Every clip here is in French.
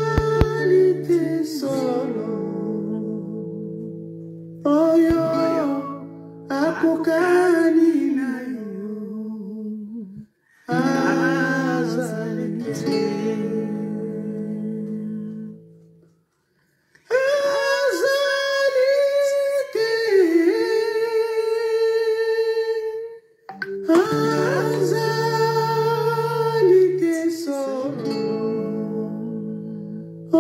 Azalite solo. Oyo akukani na yo. Azalite. Azalite solo.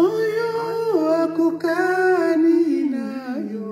Oyo akukani na yo.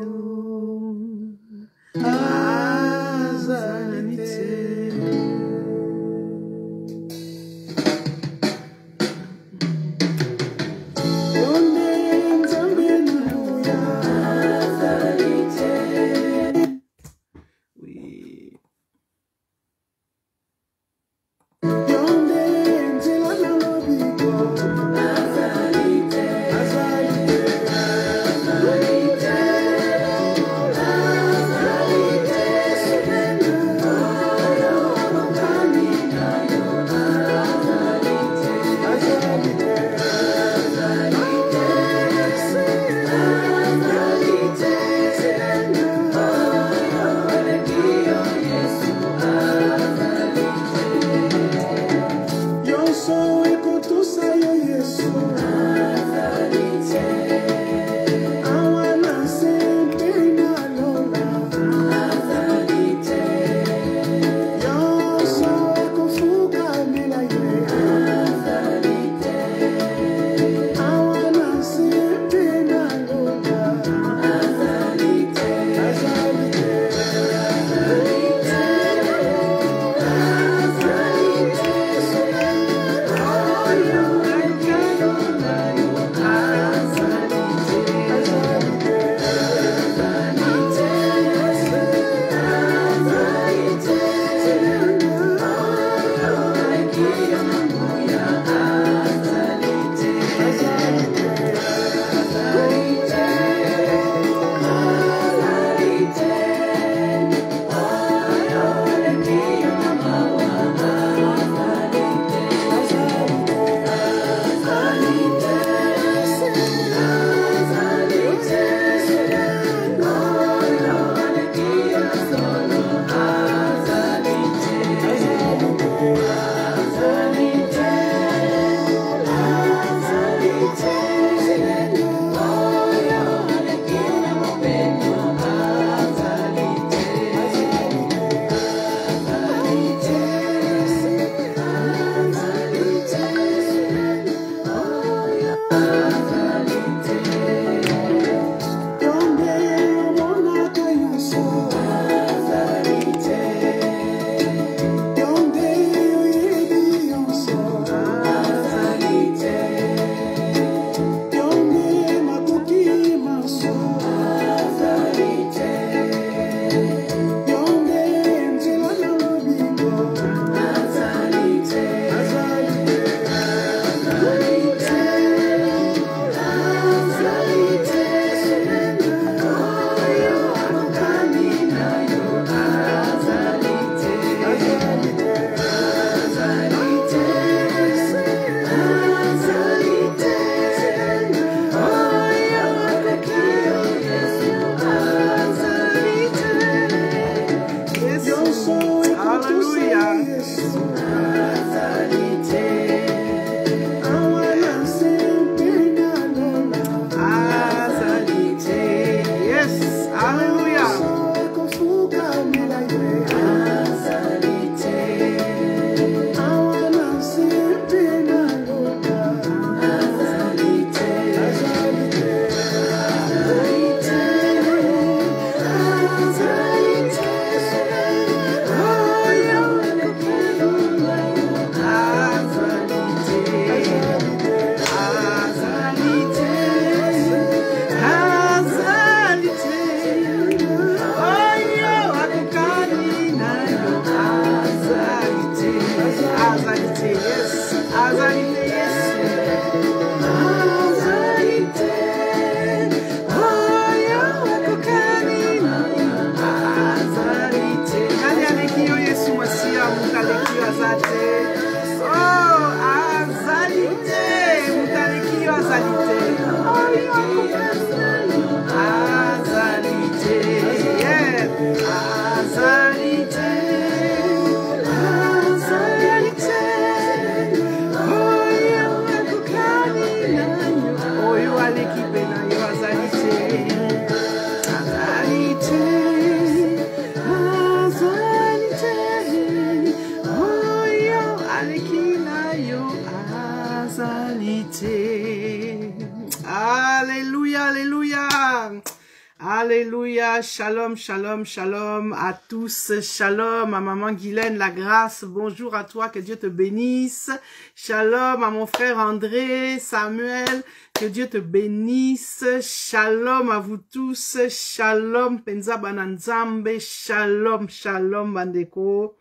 Alléluia, shalom, shalom, shalom à tous, shalom à maman Guylaine, la grâce, bonjour à toi, que Dieu te bénisse, shalom à mon frère André, Samuel, que Dieu te bénisse, shalom à vous tous, shalom, Penza Bananzambe, shalom, shalom, Bandeko,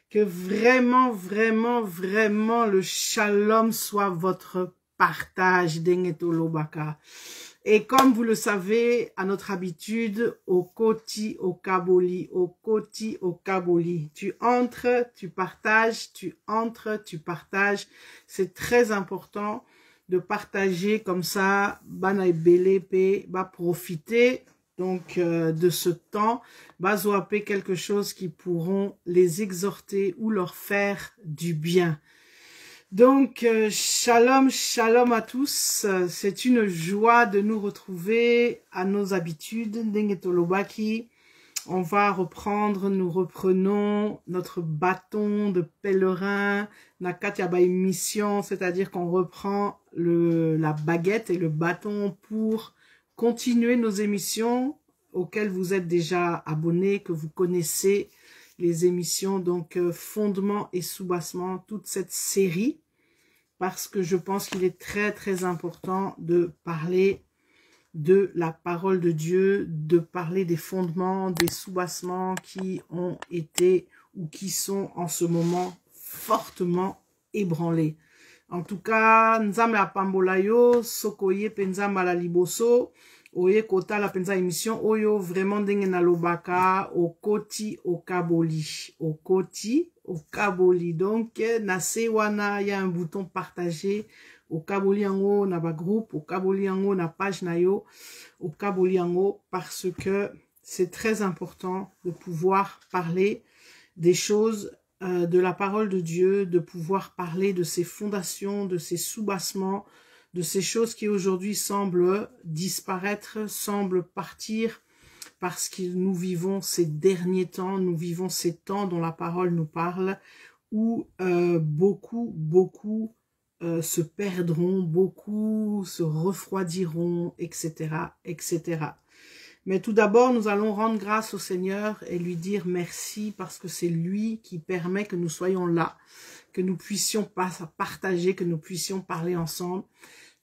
que vraiment, vraiment, vraiment le shalom soit votre partage, Dengetolobaka. Et comme vous le savez, à notre habitude, au Koti, au Kaboli, au Koti, au Kaboli. Tu entres, tu partages, tu entres, tu partages. C'est très important de partager comme ça, bana ebele va profiter donc de ce temps, va zoaper quelque chose qui pourront les exhorter ou leur faire du bien. Donc, shalom, shalom à tous. C'est une joie de nous retrouver à nos habitudes. Dengetolobaki. On va reprendre, nous reprenons notre bâton de pèlerin, Nakatiabai mission, c'est-à-dire qu'on reprend la baguette et le bâton pour continuer nos émissions auxquelles vous êtes déjà abonnés, que vous connaissez les émissions, donc fondement et soubassement, toute cette série, parce que je pense qu'il est très très important de parler de la parole de Dieu, de parler des fondements, des soubassements qui ont été ou qui sont en ce moment fortement ébranlés. En tout cas, Nzambe apambolayo, sokoye penza malaliboso, oye kota la penza émission, oyo vraiment ndenge na lobaka, au koti, au kaboli, au koti, au kaboli. Donc, na sewana, il y a un bouton partager, au kaboli yango na ba groupe, au kaboli yango na page na yo, au kaboli yango, parce que c'est très important de pouvoir parler des choses de la parole de Dieu, de pouvoir parler de ses fondations, de ses soubassements, de ces choses qui aujourd'hui semblent disparaître, semblent partir, parce que nous vivons ces derniers temps, nous vivons ces temps dont la parole nous parle, où beaucoup se perdront, beaucoup se refroidiront, etc., etc. Mais tout d'abord, nous allons rendre grâce au Seigneur et lui dire merci parce que c'est lui qui permet que nous soyons là, que nous puissions partager, que nous puissions parler ensemble.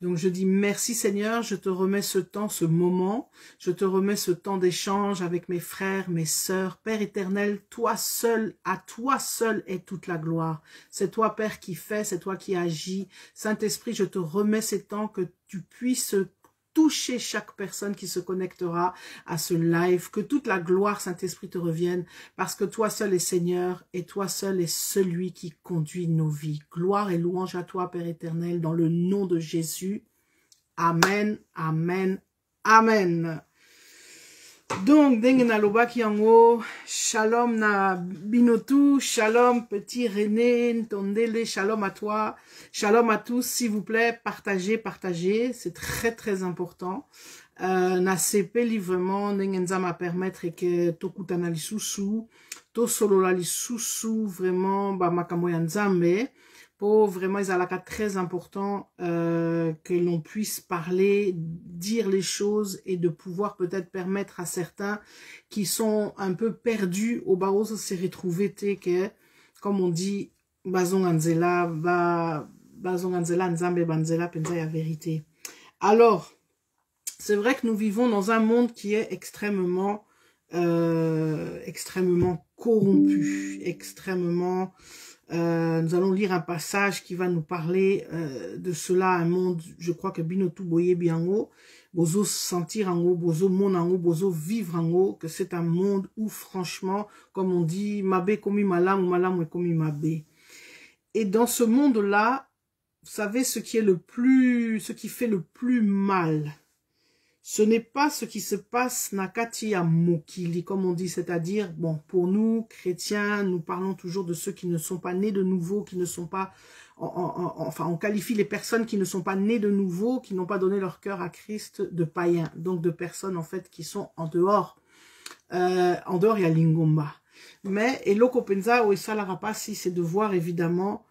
Donc je dis merci Seigneur, je te remets ce temps, ce moment, je te remets ce temps d'échange avec mes frères, mes sœurs. Père éternel, toi seul, à toi seul est toute la gloire. C'est toi Père qui fais, c'est toi qui agis. Saint-Esprit, je te remets ces temps que tu puisses toucher chaque personne qui se connectera à ce live, que toute la gloire, Saint-Esprit, te revienne, parce que toi seul est Seigneur, et toi seul est celui qui conduit nos vies. Gloire et louange à toi, Père éternel, dans le nom de Jésus. Amen, amen, amen. Donc, dengue na lobaki yango, shalom na binotu, shalom petit René, Ntondele, shalom à toi, shalom à tous, s'il vous plaît, partagez, partagez, c'est très très important. Na CP livrement, dengue nzama permettre que tokutana lisusu, to solo la lisusu, vraiment, ba makambo ya nzambe. Vraiment, ils ont très important que l'on puisse parler, dire les choses et de pouvoir peut-être permettre à certains qui sont un peu perdus au barreau de se retrouver, que, comme on dit, bazonganzela, bazonganzela, nzambe banzela, penza ya vérité. Alors, c'est vrai que nous vivons dans un monde qui est extrêmement corrompu, extrêmement... nous allons lire un passage qui va nous parler de cela, un monde, je crois que Binotu Boye Biango, bozo sentir en haut, bozo mon en haut, bozo vivre en haut, que c'est un monde où franchement, comme on dit, mabe komi malam ou malam komi mabe. Et dans ce monde-là, vous savez ce qui fait le plus mal. Ce n'est pas ce qui se passe nakati ya mokili, comme on dit, c'est-à-dire, bon, pour nous, chrétiens, nous parlons toujours de ceux qui ne sont pas nés de nouveau, qui ne sont pas, enfin, on qualifie les personnes qui ne sont pas nées de nouveau, qui n'ont pas donné leur cœur à Christ, de païens, donc de personnes, en fait, qui sont en dehors il y a Lingomba. Mais, et l'okopenza, ou ça la rapasi, c'est de voir, évidemment,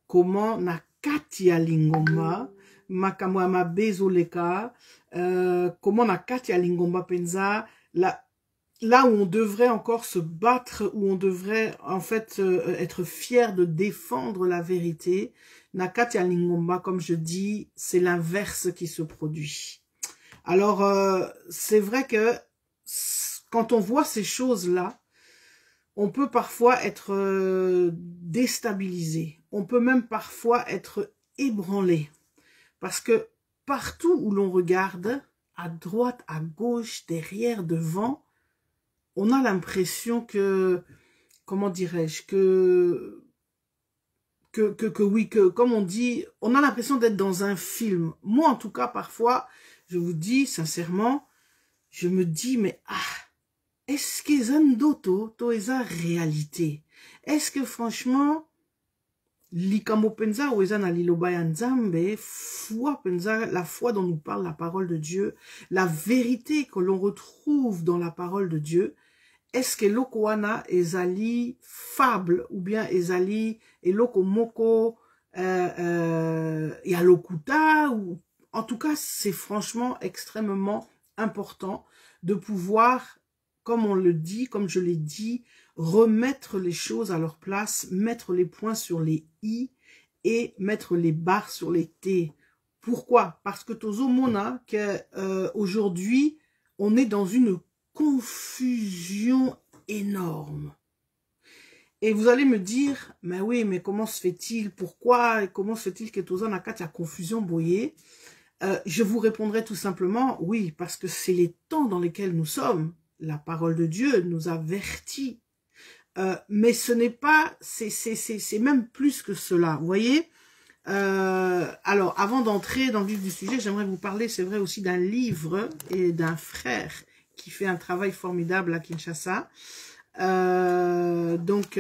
comment nakati ya Lingomba, makambo ya mabe ezoleka, comment na kati ya lingomba penza, là où on devrait encore se battre, où on devrait en fait être fier de défendre la vérité, na kati ya lingomba, comme je dis, c'est l'inverse qui se produit. Alors, c'est vrai que quand on voit ces choses-là, on peut parfois être déstabilisé. On peut même parfois être ébranlé. Parce que partout où l'on regarde, à droite, à gauche, derrière, devant, on a l'impression que, comment dirais-je, oui, comme on dit, on a l'impression d'être dans un film. Moi, en tout cas, parfois, je vous dis sincèrement, je me dis, mais est-ce qu'ils ont d'autres, toeza réalité? Est-ce que franchement, likamo penza ou eza na liloba ya nzambe, foi penza, la foi dont nous parle la parole de Dieu, la vérité que l'on retrouve dans la parole de Dieu, est-ce que eloko wana ezali fable ou bien ezali eloko moko ya lokuta, ou en tout cas c'est franchement extrêmement important de pouvoir, comme on le dit, comme je l'ai dit, remettre les choses à leur place, mettre les points sur les i et mettre les barres sur les t. Pourquoi? Parce que tozo mona que aujourd'hui on est dans une confusion énorme. Et vous allez me dire, mais oui, mais comment se fait-il? Pourquoi? Et comment se fait-il que tozo na kati ya confusion boye? Je vous répondrai tout simplement, oui, parce que c'est les temps dans lesquels nous sommes. La parole de Dieu nous avertit. Mais ce n'est pas, c'est même plus que cela, vous voyez. Alors, avant d'entrer dans le vif du sujet, j'aimerais vous parler, c'est vrai, aussi d'un livre et d'un frère qui fait un travail formidable à Kinshasa. Donc,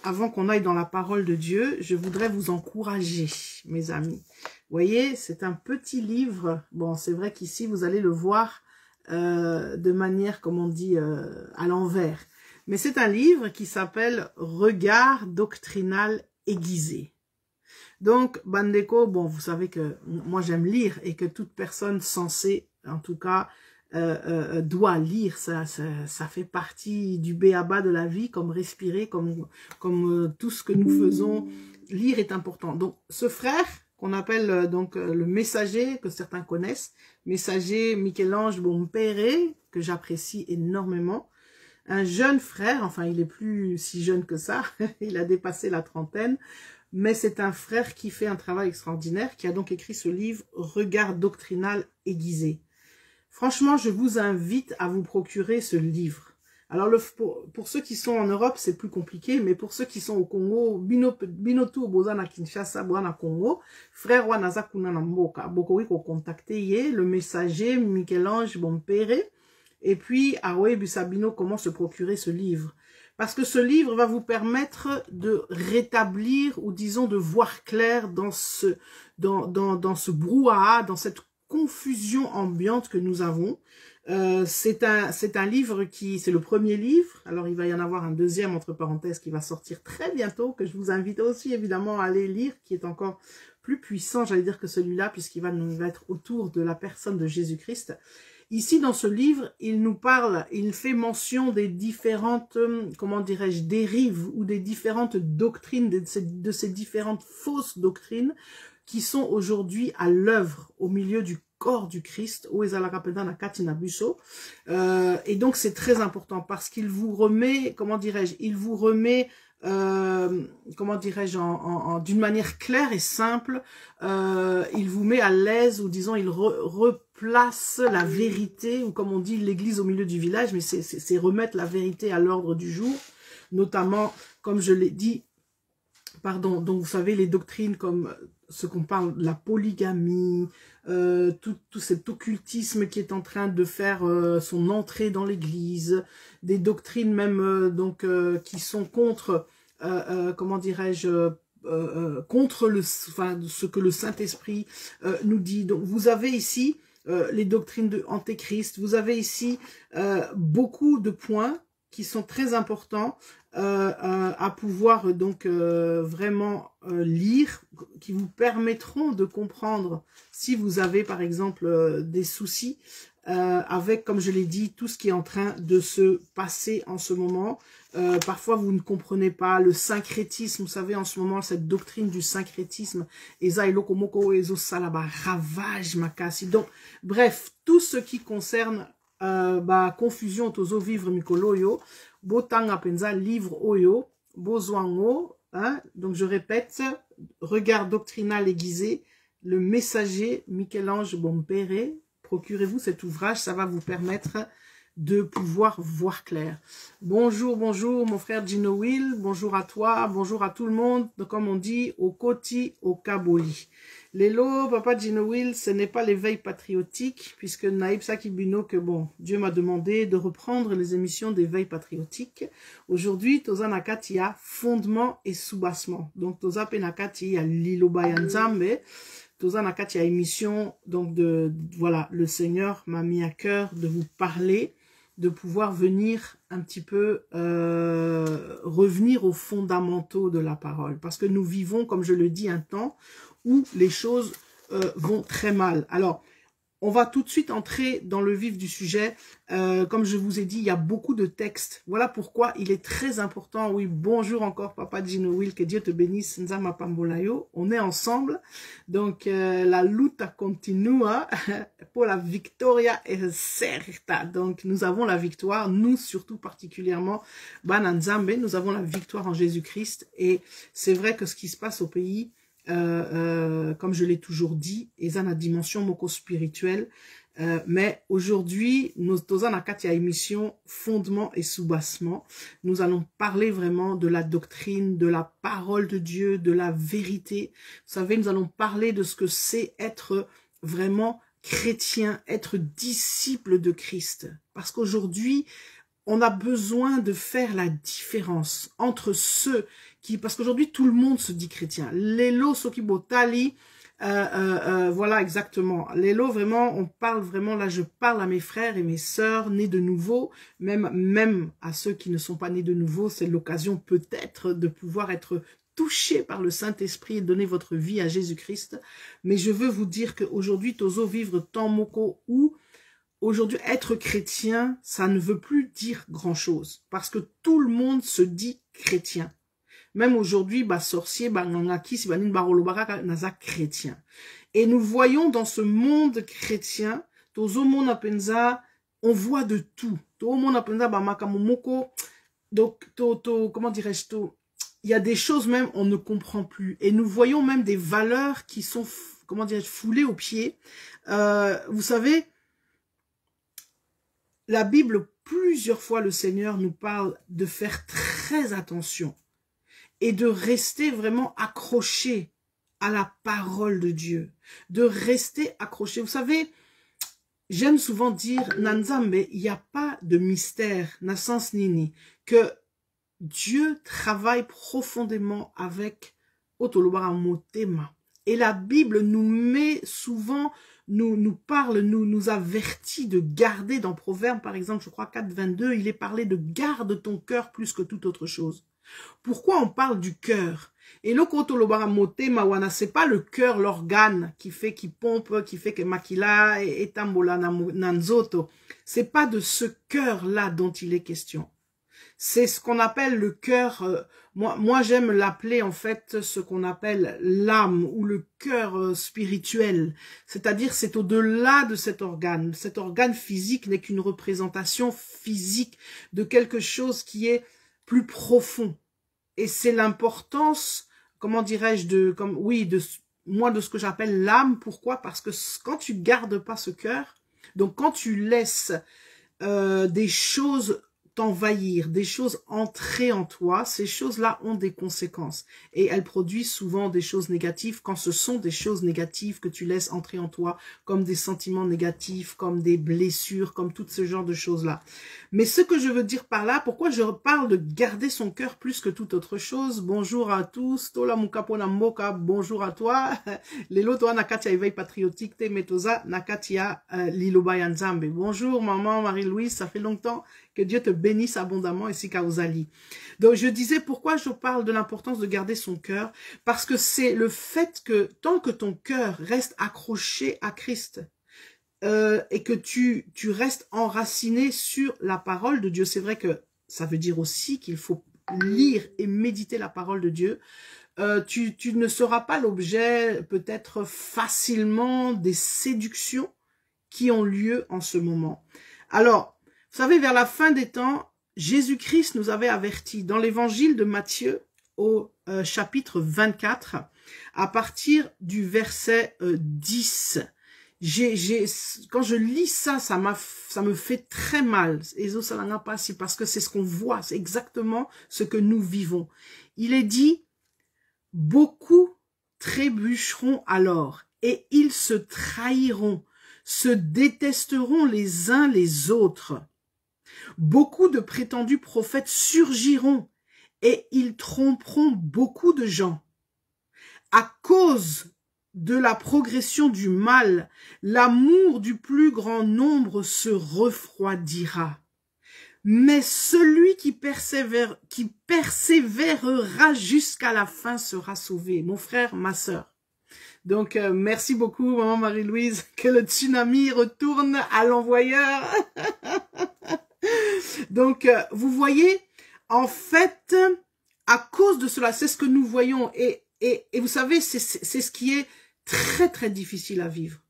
avant qu'on aille dans la parole de Dieu, je voudrais vous encourager, mes amis. Vous voyez, c'est un petit livre. Bon, c'est vrai qu'ici, vous allez le voir de manière, comme on dit, à l'envers. Mais c'est un livre qui s'appelle « Regard doctrinal aiguisé ». Donc, Bandeko, bon, vous savez que moi j'aime lire et que toute personne censée, en tout cas, doit lire. Ça fait partie du b.a.-ba de la vie, comme respirer, comme tout ce que nous faisons. Lire est important. Donc, ce frère, qu'on appelle donc le messager, que certains connaissent, messager Michel-Ange Bompere, que j'apprécie énormément. Un jeune frère, enfin il est plus si jeune que ça, il a dépassé la trentaine, mais c'est un frère qui fait un travail extraordinaire, qui a donc écrit ce livre « Regard doctrinal aiguisé ». Franchement, je vous invite à vous procurer ce livre. Alors pour ceux qui sont en Europe, c'est plus compliqué, mais pour ceux qui sont au Congo, binotu obozana Kinshasa, boana Congo, frère wanaza kuna na mboka, bokowi ko contacter le messager Michel-Ange Bompere. Et puis, Aroé Busabino, comment se procurer ce livre? Parce que ce livre va vous permettre de rétablir, ou disons de voir clair dans ce brouhaha, dans cette confusion ambiante que nous avons. C'est un livre qui, c'est le premier livre. Alors, il va y en avoir un deuxième, entre parenthèses, qui va sortir très bientôt, que je vous invite aussi, évidemment, à aller lire, qui est encore plus puissant, j'allais dire, que celui-là, puisqu'il va nous être autour de la personne de Jésus-Christ. Ici, dans ce livre, il nous parle, il fait mention des différentes, comment dirais-je, dérives ou des différentes doctrines, de ces différentes fausses doctrines qui sont aujourd'hui à l'œuvre au milieu du corps du Christ. Et donc, c'est très important parce qu'il vous remet, comment dirais-je, il vous remet comment dirais-je, d'une manière claire et simple, il vous met à l'aise, ou disons, il replace la vérité, ou comme on dit, l'église au milieu du village, mais c'est remettre la vérité à l'ordre du jour, notamment, comme je l'ai dit, pardon, donc vous savez, les doctrines comme ce qu'on parle de la polygamie, tout cet occultisme qui est en train de faire son entrée dans l'église, des doctrines même donc qui sont contre, comment dirais-je, contre ce que le Saint-Esprit nous dit. Donc vous avez ici les doctrines de Antéchrist, vous avez ici beaucoup de points qui sont très importants à pouvoir donc vraiment lire, qui vous permettront de comprendre si vous avez par exemple des soucis avec, comme je l'ai dit, tout ce qui est en train de se passer en ce moment. Parfois, vous ne comprenez pas le syncrétisme. Vous savez, en ce moment, cette doctrine du syncrétisme, ravage makasi. Donc, bref, tout ce qui concerne confusion tozo vivre mikolo yo, botanga penza livre oyo, bozoango, hein. Donc, je répète, regard doctrinal aiguisé, le messager Michel-Ange Bompere. Procurez-vous cet ouvrage, ça va vous permettre de pouvoir voir clair. Bonjour, bonjour mon frère Gino Will, bonjour à toi, bonjour à tout le monde. Donc, comme on dit, au Koti, au Kaboli. Lélo, papa Gino Will, ce n'est pas l'éveil patriotique, puisque Naïb Sakibino, que bon, Dieu m'a demandé de reprendre les émissions d'éveil patriotique. Aujourd'hui, Toza Nakati a fondement et soubassement. Donc, Toza Penakati a Liloba Yanzambe. Toza Nakati a émission, donc voilà, le Seigneur m'a mis à cœur de vous parler, de pouvoir venir un petit peu revenir aux fondamentaux de la parole. Parce que nous vivons, comme je le dis, un temps où les choses vont très mal. Alors, on va tout de suite entrer dans le vif du sujet. Comme je vous ai dit, il y a beaucoup de textes. Voilà pourquoi il est très important. Oui, bonjour encore, Papa Gino Will, que Dieu te bénisse. Nzama Pambolayo. On est ensemble. Donc, la lutte continue pour la victoria est certa. Donc, nous avons la victoire. Nous, surtout particulièrement, Bananzambe, nous avons la victoire en Jésus-Christ. Et c'est vrai que ce qui se passe au pays, comme je l'ai toujours dit, ils ont la dimension moko spirituelle, mais aujourd'hui, nous avons la émission fondement et soubassement. Nous allons parler vraiment de la doctrine, de la parole de Dieu, de la vérité. Vous savez, nous allons parler de ce que c'est être vraiment chrétien, être disciple de Christ. Parce qu'aujourd'hui, on a besoin de faire la différence entre ceux qui, parce qu'aujourd'hui tout le monde se dit chrétien. Lélo Sokibotali, voilà exactement. Lélo, vraiment, on parle vraiment, là je parle à mes frères et mes sœurs nés de nouveau, même à ceux qui ne sont pas nés de nouveau, c'est l'occasion peut-être de pouvoir être touché par le Saint-Esprit et donner votre vie à Jésus-Christ. Mais je veux vous dire qu'aujourd'hui, Tozo vivre tant moko où aujourd'hui, être chrétien, ça ne veut plus dire grand-chose. Parce que tout le monde se dit chrétien. Même aujourd'hui, sorcier, ngangaki, naza chrétien. Et nous voyons dans ce monde chrétien, tozo mon apenza, on voit de tout. Tozo mon apenza, makamomoko, donc, comment dirais-je, il y a des choses même, on ne comprend plus. Et nous voyons même des valeurs qui sont, comment dirais-je, foulées aux pieds. Vous savez, la Bible, plusieurs fois, le Seigneur nous parle de faire très attention et de rester vraiment accroché à la parole de Dieu, de rester accroché. Vous savez, j'aime souvent dire, Nanzambe, il n'y a pas de mystère, Nassans Nini, que Dieu travaille profondément avec Otolobara Motema. Et la Bible nous met souvent, nous parle, nous avertit de garder dans Proverbes, par exemple, je crois 4,22, il est parlé de garde ton cœur plus que toute autre chose. Pourquoi on parle du cœur? Et le kotolobara motema wana, c'est pas le cœur, l'organe qui pompe, qui fait que makila et tambola nanzoto. C'est pas de ce cœur-là dont il est question. C'est ce qu'on appelle le cœur, moi j'aime l'appeler en fait ce qu'on appelle l'âme ou le cœur spirituel. C'est-à-dire c'est au-delà de cet organe. Cet organe physique n'est qu'une représentation physique de quelque chose qui est plus profond. Et c'est l'importance, comment dirais-je, de ce que j'appelle l'âme. Pourquoi? Parce que quand tu gardes pas ce cœur, donc quand tu laisses des choses t'envahir, des choses entrer en toi, ces choses-là ont des conséquences. Et elles produisent souvent des choses négatives quand ce sont des choses négatives que tu laisses entrer en toi, comme des sentiments négatifs, comme des blessures, comme tout ce genre de choses-là. Mais ce que je veux dire par là, pourquoi je parle de garder son cœur plus que toute autre chose, bonjour à tous, Tola Mukapona Mboka, bonjour à toi, Lelo Toa Nakatia Éveil Patriotique, Te Metoza Nakatia Liloba Yanzambe. Bonjour maman Marie-Louise, ça fait longtemps, que Dieu te bénisse. bénisse abondamment et si causali. Donc je disais pourquoi je parle de l'importance de garder son cœur, parce que c'est le fait que tant que ton cœur reste accroché à Christ, et que tu restes enraciné sur la parole de Dieu, c'est vrai que ça veut dire aussi qu'il faut lire et méditer la parole de Dieu. Tu ne seras pas l'objet peut-être facilement des séductions qui ont lieu en ce moment. Alors, vous savez, vers la fin des temps, Jésus-Christ nous avait avertis dans l'évangile de Matthieu au chapitre 24, à partir du verset 10. Quand je lis ça, ça me fait très mal. Parce que c'est ce qu'on voit, c'est exactement ce que nous vivons. Il est dit, beaucoup trébucheront alors, et ils se trahiront, se détesteront les uns les autres. Beaucoup de prétendus prophètes surgiront, et ils tromperont beaucoup de gens. À cause de la progression du mal, l'amour du plus grand nombre se refroidira. Mais celui qui persévérera jusqu'à la fin sera sauvé. Mon frère, ma sœur. Donc, merci beaucoup, maman Marie-Louise, que le tsunami retourne à l'envoyeur. Donc, vous voyez, en fait, à cause de cela, c'est ce que nous voyons. Et vous savez, c'est ce qui est très, très difficile à vivre.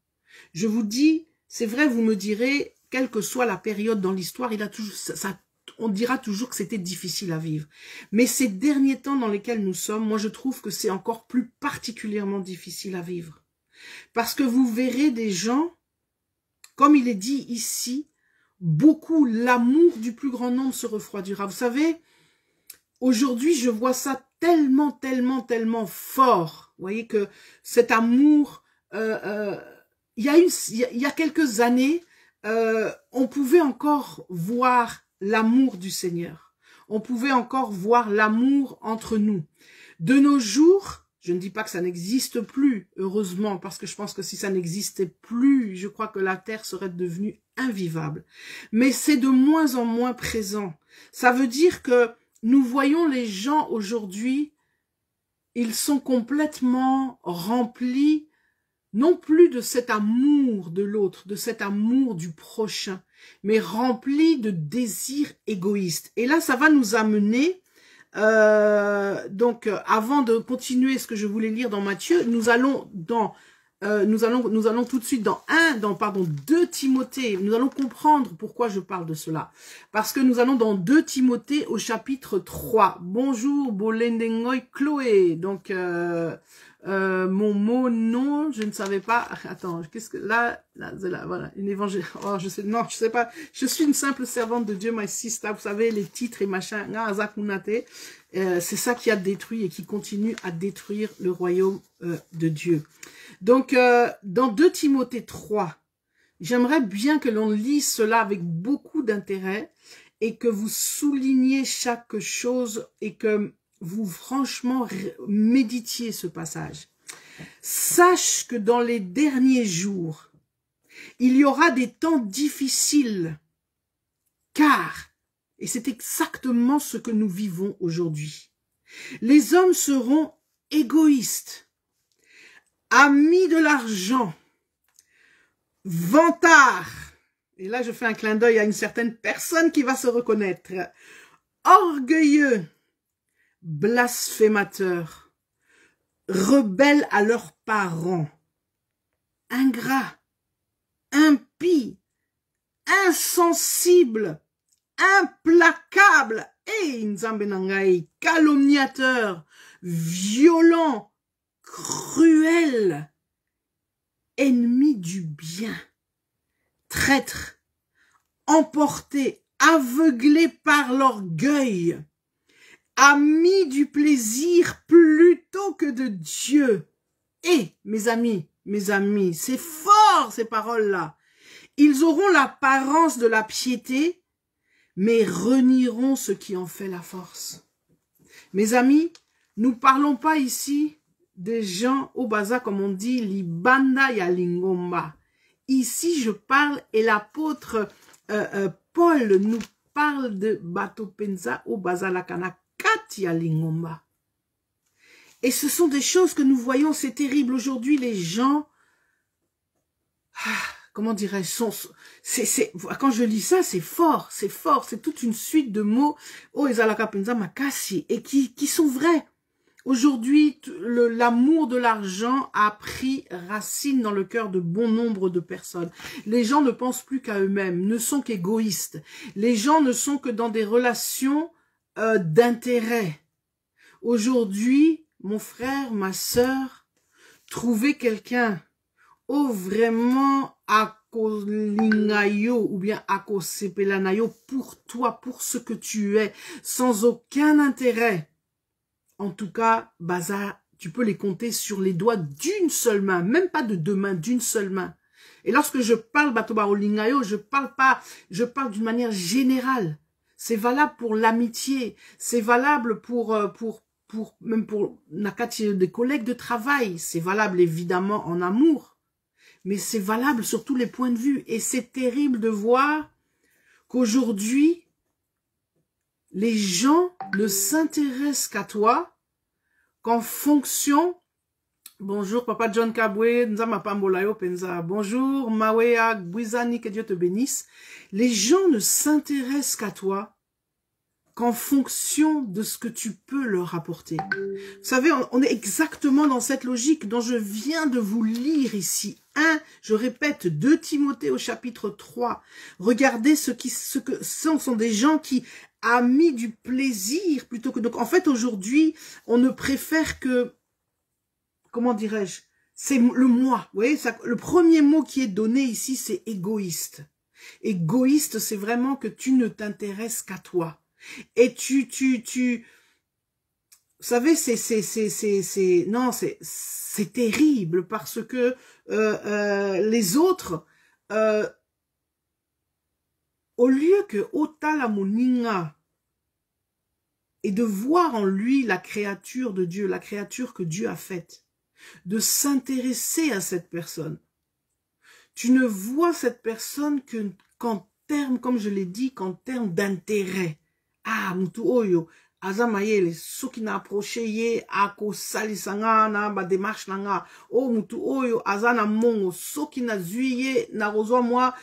Je vous dis, c'est vrai, vous me direz, quelle que soit la période dans l'histoire, on dira toujours que c'était difficile à vivre. Mais ces derniers temps dans lesquels nous sommes, moi je trouve que c'est encore plus particulièrement difficile à vivre. Parce que vous verrez des gens, comme il est dit ici, beaucoup, l'amour du plus grand nombre se refroidira. Vous savez, aujourd'hui je vois ça tellement, tellement, tellement fort. Vous voyez que cet amour, il y a quelques années, on pouvait encore voir l'amour du Seigneur. On pouvait encore voir l'amour entre nous. De nos jours, je ne dis pas que ça n'existe plus, heureusement, parce que je pense que si ça n'existait plus, je crois que la terre serait devenue invivable. Mais c'est de moins en moins présent. Ça veut dire que nous voyons les gens aujourd'hui, ils sont complètement remplis, non plus de cet amour de l'autre, de cet amour du prochain, mais remplis de désirs égoïstes. Et là, ça va nous amener, donc avant de continuer ce que je voulais lire dans Matthieu, nous allons tout de suite dans 2 Timothée. Nous allons comprendre pourquoi je parle de cela. Parce que nous allons dans 2 Timothée au chapitre 3. Bonjour, Bolendengoy Chloé. Donc, mon mot non, je ne savais pas. Attends, qu'est-ce que là, voilà, une évangile. Oh, je sais pas. Je suis une simple servante de Dieu, my sister. Vous savez, les titres et machin. C'est ça qui a détruit et qui continue à détruire le royaume de Dieu. Donc, dans 2 Timothée 3, j'aimerais bien que l'on lise cela avec beaucoup d'intérêt et que vous souligniez chaque chose et que vous franchement méditiez ce passage. Sache que dans les derniers jours, il y aura des temps difficiles, car, et c'est exactement ce que nous vivons aujourd'hui, les hommes seront égoïstes, amis de l'argent, vantards, et là je fais un clin d'œil à une certaine personne qui va se reconnaître, orgueilleux, blasphémateurs, rebelles à leurs parents, ingrats, impies, insensibles, implacables, calomniateurs, violents, cruels, ennemis du bien, traîtres, emportés, aveuglés par l'orgueil, amis du plaisir plutôt que de Dieu. Et, mes amis, c'est fort ces paroles-là. Ils auront l'apparence de la piété, mais renieront ce qui en fait la force. Mes amis, nous parlons pas ici des gens au baza, comme on dit, libanda ya lingomba. Ici, je parle, et l'apôtre Paul nous parle de bato penza au bazalakana katia lingomba. Et ce sont des choses que nous voyons, c'est terrible. Aujourd'hui, les gens, comment dirais-je, quand je lis ça, c'est fort, c'est toute une suite de mots, oh, ezalaka penza makasi, et qui sont vrais. Aujourd'hui, l'amour de l'argent a pris racine dans le cœur de bon nombre de personnes. Les gens ne pensent plus qu'à eux-mêmes, ne sont qu'égoïstes. Les gens ne sont que dans des relations d'intérêt. Aujourd'hui, mon frère, ma sœur, trouver quelqu'un, vraiment akolingayo ou bien akosepelanayo pour toi, pour ce que tu es, sans aucun intérêt. En tout cas, Baza, tu peux les compter sur les doigts d'une seule main, même pas de deux mains, d'une seule main. Et lorsque je parle Batobaro Lingayo, je parle d'une manière générale. C'est valable pour l'amitié, c'est valable même pour Nakati, des collègues de travail, c'est valable évidemment en amour, mais c'est valable sur tous les points de vue. Et c'est terrible de voir qu'aujourd'hui, les gens ne s'intéressent qu'à toi qu'en fonction... Bonjour, Papa John Kabwe, Nzama Pambolayo Penza. Bonjour, Mawea Bouizani, que Dieu te bénisse. Les gens ne s'intéressent qu'à toi qu'en fonction de ce que tu peux leur apporter. Vous savez, on est exactement dans cette logique dont je viens de vous lire ici. Je répète, 2 Timothée au chapitre 3. Regardez ce que sont des gens qui a mis du plaisir plutôt que... Donc, en fait, aujourd'hui, on ne préfère que... Comment dirais-je? C'est le moi. Vous voyez, le premier mot qui est donné ici, c'est égoïste. Égoïste, c'est vraiment que tu ne t'intéresses qu'à toi. Et vous savez, non, c'est terrible parce que les autres, au lieu que Otala Moninga et de voir en lui la créature de Dieu, la créature que Dieu a faite, de s'intéresser à cette personne. Tu ne vois cette personne qu'en termes, comme je l'ai dit, qu'en termes d'intérêt. Ah, mutu oyo, azamayele, soki na approché ye, ako salisanga na ba démarche nanga. Oh, mutu oyo, azana mongo, soki na zuye, na rozwa moi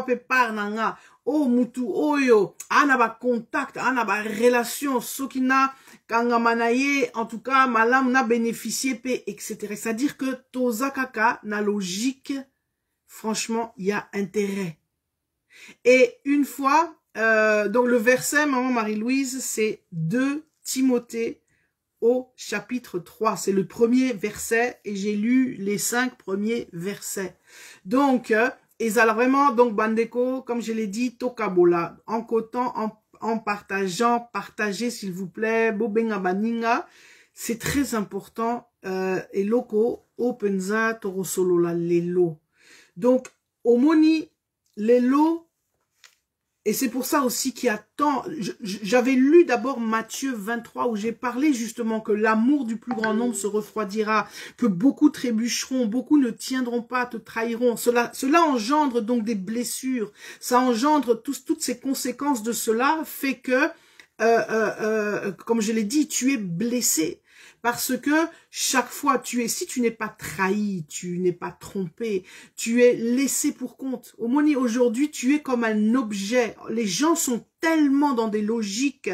pepar nanga. Oh, mutu oyo, ana ba contact, ana ba relation, soki na kangamanaye, en tout cas, malam na bénéficié, etc. C'est-à-dire que toza kaka, na logique, franchement, il y a intérêt. Et une fois, donc le verset, maman Marie-Louise, c'est 2 Timothée au chapitre 3. C'est le premier verset et j'ai lu les 5 premiers versets. Donc, et alors vraiment, donc Bandeko, comme je l'ai dit, Tokabola, en cotant, en partageant, partagez s'il vous plaît, Bobenga Baninga, c'est très important, et loko, Openza, Torosolola, Lelo. Donc, Omoni, Lelo, et c'est pour ça aussi qu'il y a tant... J'avais lu d'abord Matthieu 23 où j'ai parlé justement que l'amour du plus grand nombre se refroidira, que beaucoup trébucheront, beaucoup ne tiendront pas, te trahiront. Cela engendre donc des blessures. Ça engendre toutes ces conséquences de cela fait que, comme je l'ai dit, tu es blessé. Parce que chaque fois, si tu n'es pas trahi, tu n'es pas trompé, tu es laissé pour compte. Omoni, aujourd'hui, tu es comme un objet. Les gens sont tellement dans des logiques,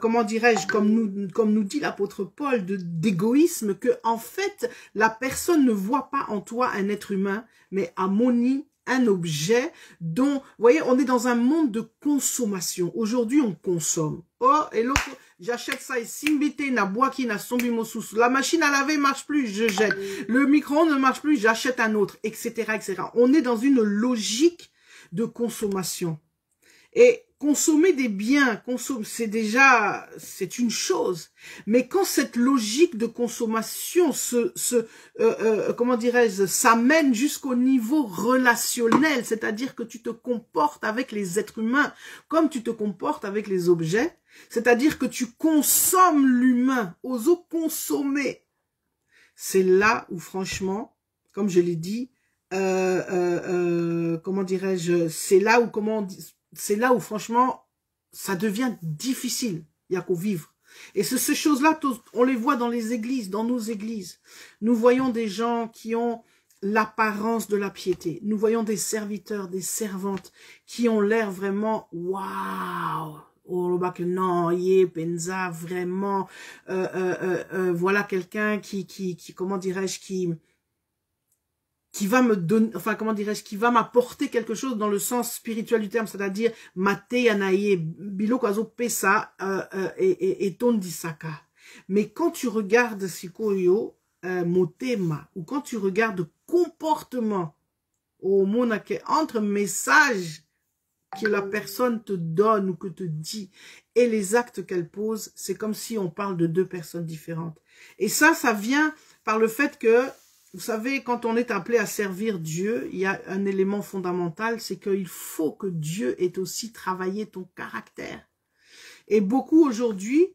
comment dirais-je, comme nous dit l'apôtre Paul, d'égoïsme, que en fait, la personne ne voit pas en toi un être humain, mais Amoni, un objet dont, vous voyez, on est dans un monde de consommation. Aujourd'hui, on consomme. Oh, et l'autre, j'achète ça et simbité na boaki na sombi mosusu. La machine à laver marche plus, je jette. Le micro-ondes ne marche plus, j'achète un autre, etc., etc. On est dans une logique de consommation. Et consommer des biens, c'est une chose. Mais quand cette logique de consommation comment dirais-je, s'amène jusqu'au niveau relationnel, c'est-à-dire que tu te comportes avec les êtres humains comme tu te comportes avec les objets, c'est-à-dire que tu consommes l'humain, oses consommer. C'est là où franchement, comme je l'ai dit, comment dirais-je, c'est là où, c'est là où franchement, ça devient difficile. Il y a qu'au vivre. Et ces choses-là, on les voit dans les églises, dans nos églises. Nous voyons des gens qui ont l'apparence de la piété. Nous voyons des serviteurs, des servantes qui ont l'air vraiment, waouh! Oh, non, penza, vraiment, voilà quelqu'un qui comment dirais-je, qui va me donner, enfin, comment dirais-je, qui va m'apporter quelque chose dans le sens spirituel du terme, c'est-à-dire, mate yanaye, bilokwazo pesa, et tondisaka. Mais quand tu regardes sikoyo, motema, ou quand tu regardes comportement, au monake, entre messages que la personne te donne ou que te dit et les actes qu'elle pose, c'est comme si on parle de deux personnes différentes. Et ça vient par le fait que, vous savez, quand on est appelé à servir Dieu, il y a un élément fondamental, c'est qu'il faut que Dieu ait aussi travaillé ton caractère. Et beaucoup aujourd'hui,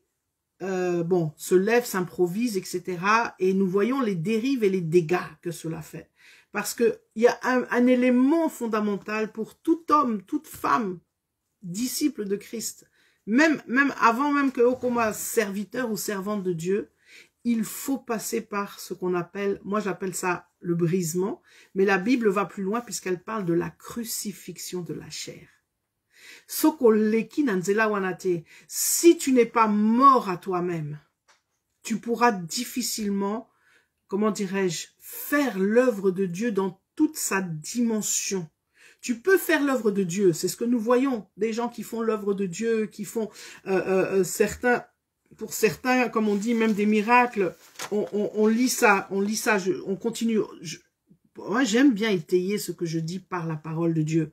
se lèvent, s'improvisent, etc. Et nous voyons les dérives et les dégâts que cela fait. Parce que il y a un élément fondamental pour tout homme, toute femme, disciple de Christ, même avant même que comme serviteur ou servante de Dieu, il faut passer par ce qu'on appelle, moi j'appelle ça le brisement, mais la Bible va plus loin puisqu'elle parle de la crucifixion de la chair. Si tu n'es pas mort à toi-même, tu pourras difficilement, comment dirais-je, faire l'œuvre de Dieu dans toute sa dimension. Tu peux faire l'œuvre de Dieu, c'est ce que nous voyons, des gens qui font l'œuvre de Dieu, qui font pour certains, comme on dit, même des miracles, on lit ça, on continue. Moi, j'aime bien étayer ce que je dis par la parole de Dieu.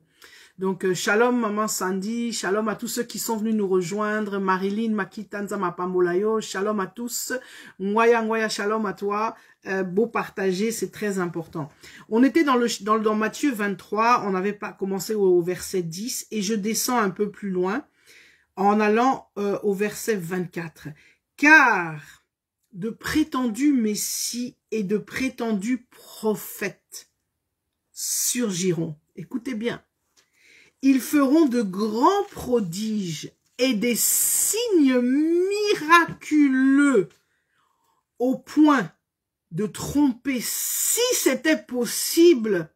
Donc, shalom maman Sandy, shalom à tous ceux qui sont venus nous rejoindre, Marilyn, Makitanza, Mapamolayo, shalom à tous, Ngoya, shalom à toi, beau partager, c'est très important. On était dans Matthieu 23, on n'avait pas commencé au verset 10, et je descends un peu plus loin, en allant au verset 24. Car de prétendus messies et de prétendus prophètes surgiront. Écoutez bien. Ils feront de grands prodiges et des signes miraculeux au point de tromper, si c'était possible,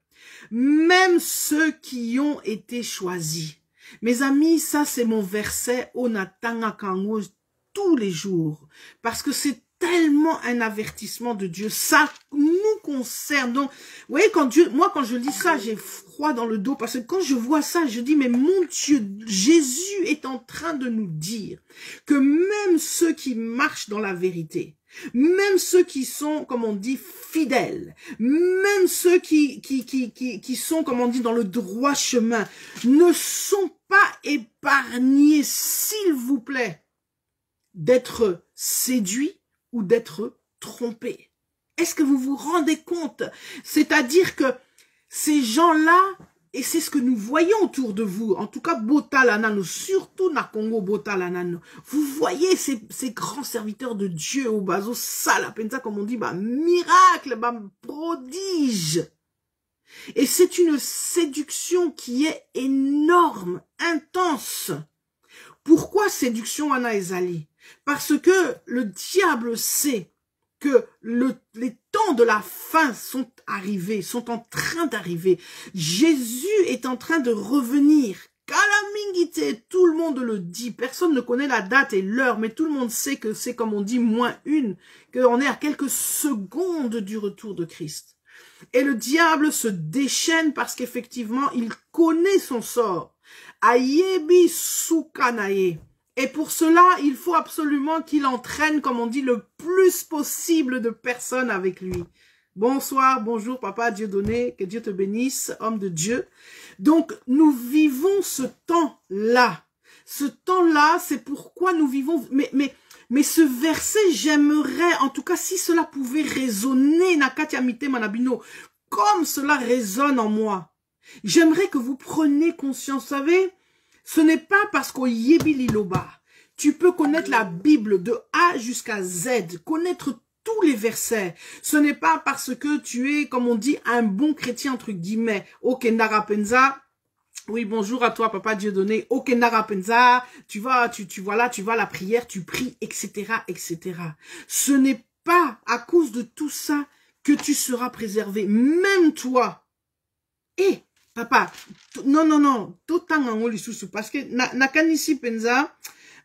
même ceux qui ont été choisis. Mes amis, ça c'est mon verset Onatanga Kango tous les jours, parce que c'est tellement un avertissement de Dieu, ça nous concerne. Donc, vous voyez, quand je lis ça, j'ai froid dans le dos, parce que quand je vois ça, je dis, mais mon Dieu, Jésus est en train de nous dire que même ceux qui marchent dans la vérité, même ceux qui sont, comme on dit, fidèles, même ceux qui sont, comme on dit, dans le droit chemin, ne sont pas épargnés, s'il vous plaît, d'être séduits ou d'être trompés. Est-ce que vous vous rendez compte? C'est-à-dire que ces gens-là, et c'est ce que nous voyons autour de vous, en tout cas Botalanano, surtout na Congo Botalanano, vous voyez ces grands serviteurs de Dieu au bazo salapenza, comme on dit, bah miracle, bah prodige. Et c'est une séduction qui est énorme, intense. Pourquoi séduction Anna Ezali? Parce que le diable sait que les temps de la fin sont arrivés, sont en train d'arriver. Jésus est en train de revenir. Kalamingite, tout le monde le dit. Personne ne connaît la date et l'heure, mais tout le monde sait que c'est, comme on dit, -1, qu'on est à quelques secondes du retour de Christ. Et le diable se déchaîne parce qu'effectivement, il connaît son sort. Ayebi sukanaye. Et pour cela, il faut absolument qu'il entraîne, comme on dit, le plus possible de personnes avec lui. Bonsoir, bonjour, papa, Dieu donné, que Dieu te bénisse, homme de Dieu. Donc, nous vivons ce temps-là. Ce temps-là, c'est pourquoi nous vivons... Mais ce verset, j'aimerais, en tout cas, si cela pouvait résonner, Nakatia Mite Manabino, comme cela résonne en moi. J'aimerais que vous preniez conscience, vous savez, ce n'est pas parce qu'au Yebililoba, tu peux connaître la Bible de A jusqu'à Z, connaître tous les versets. Ce n'est pas parce que tu es, comme on dit, un bon chrétien, entre guillemets, au Kendara Penza, Oui, bonjour à toi, Papa Dieudonné. Okenara Penza, tu vois là, tu vas à la prière, tu pries, etc., etc. Ce n'est pas à cause de tout ça que tu seras préservé. Même toi. Et, papa, non, totan en lisusu, parce que nakanisi Penza,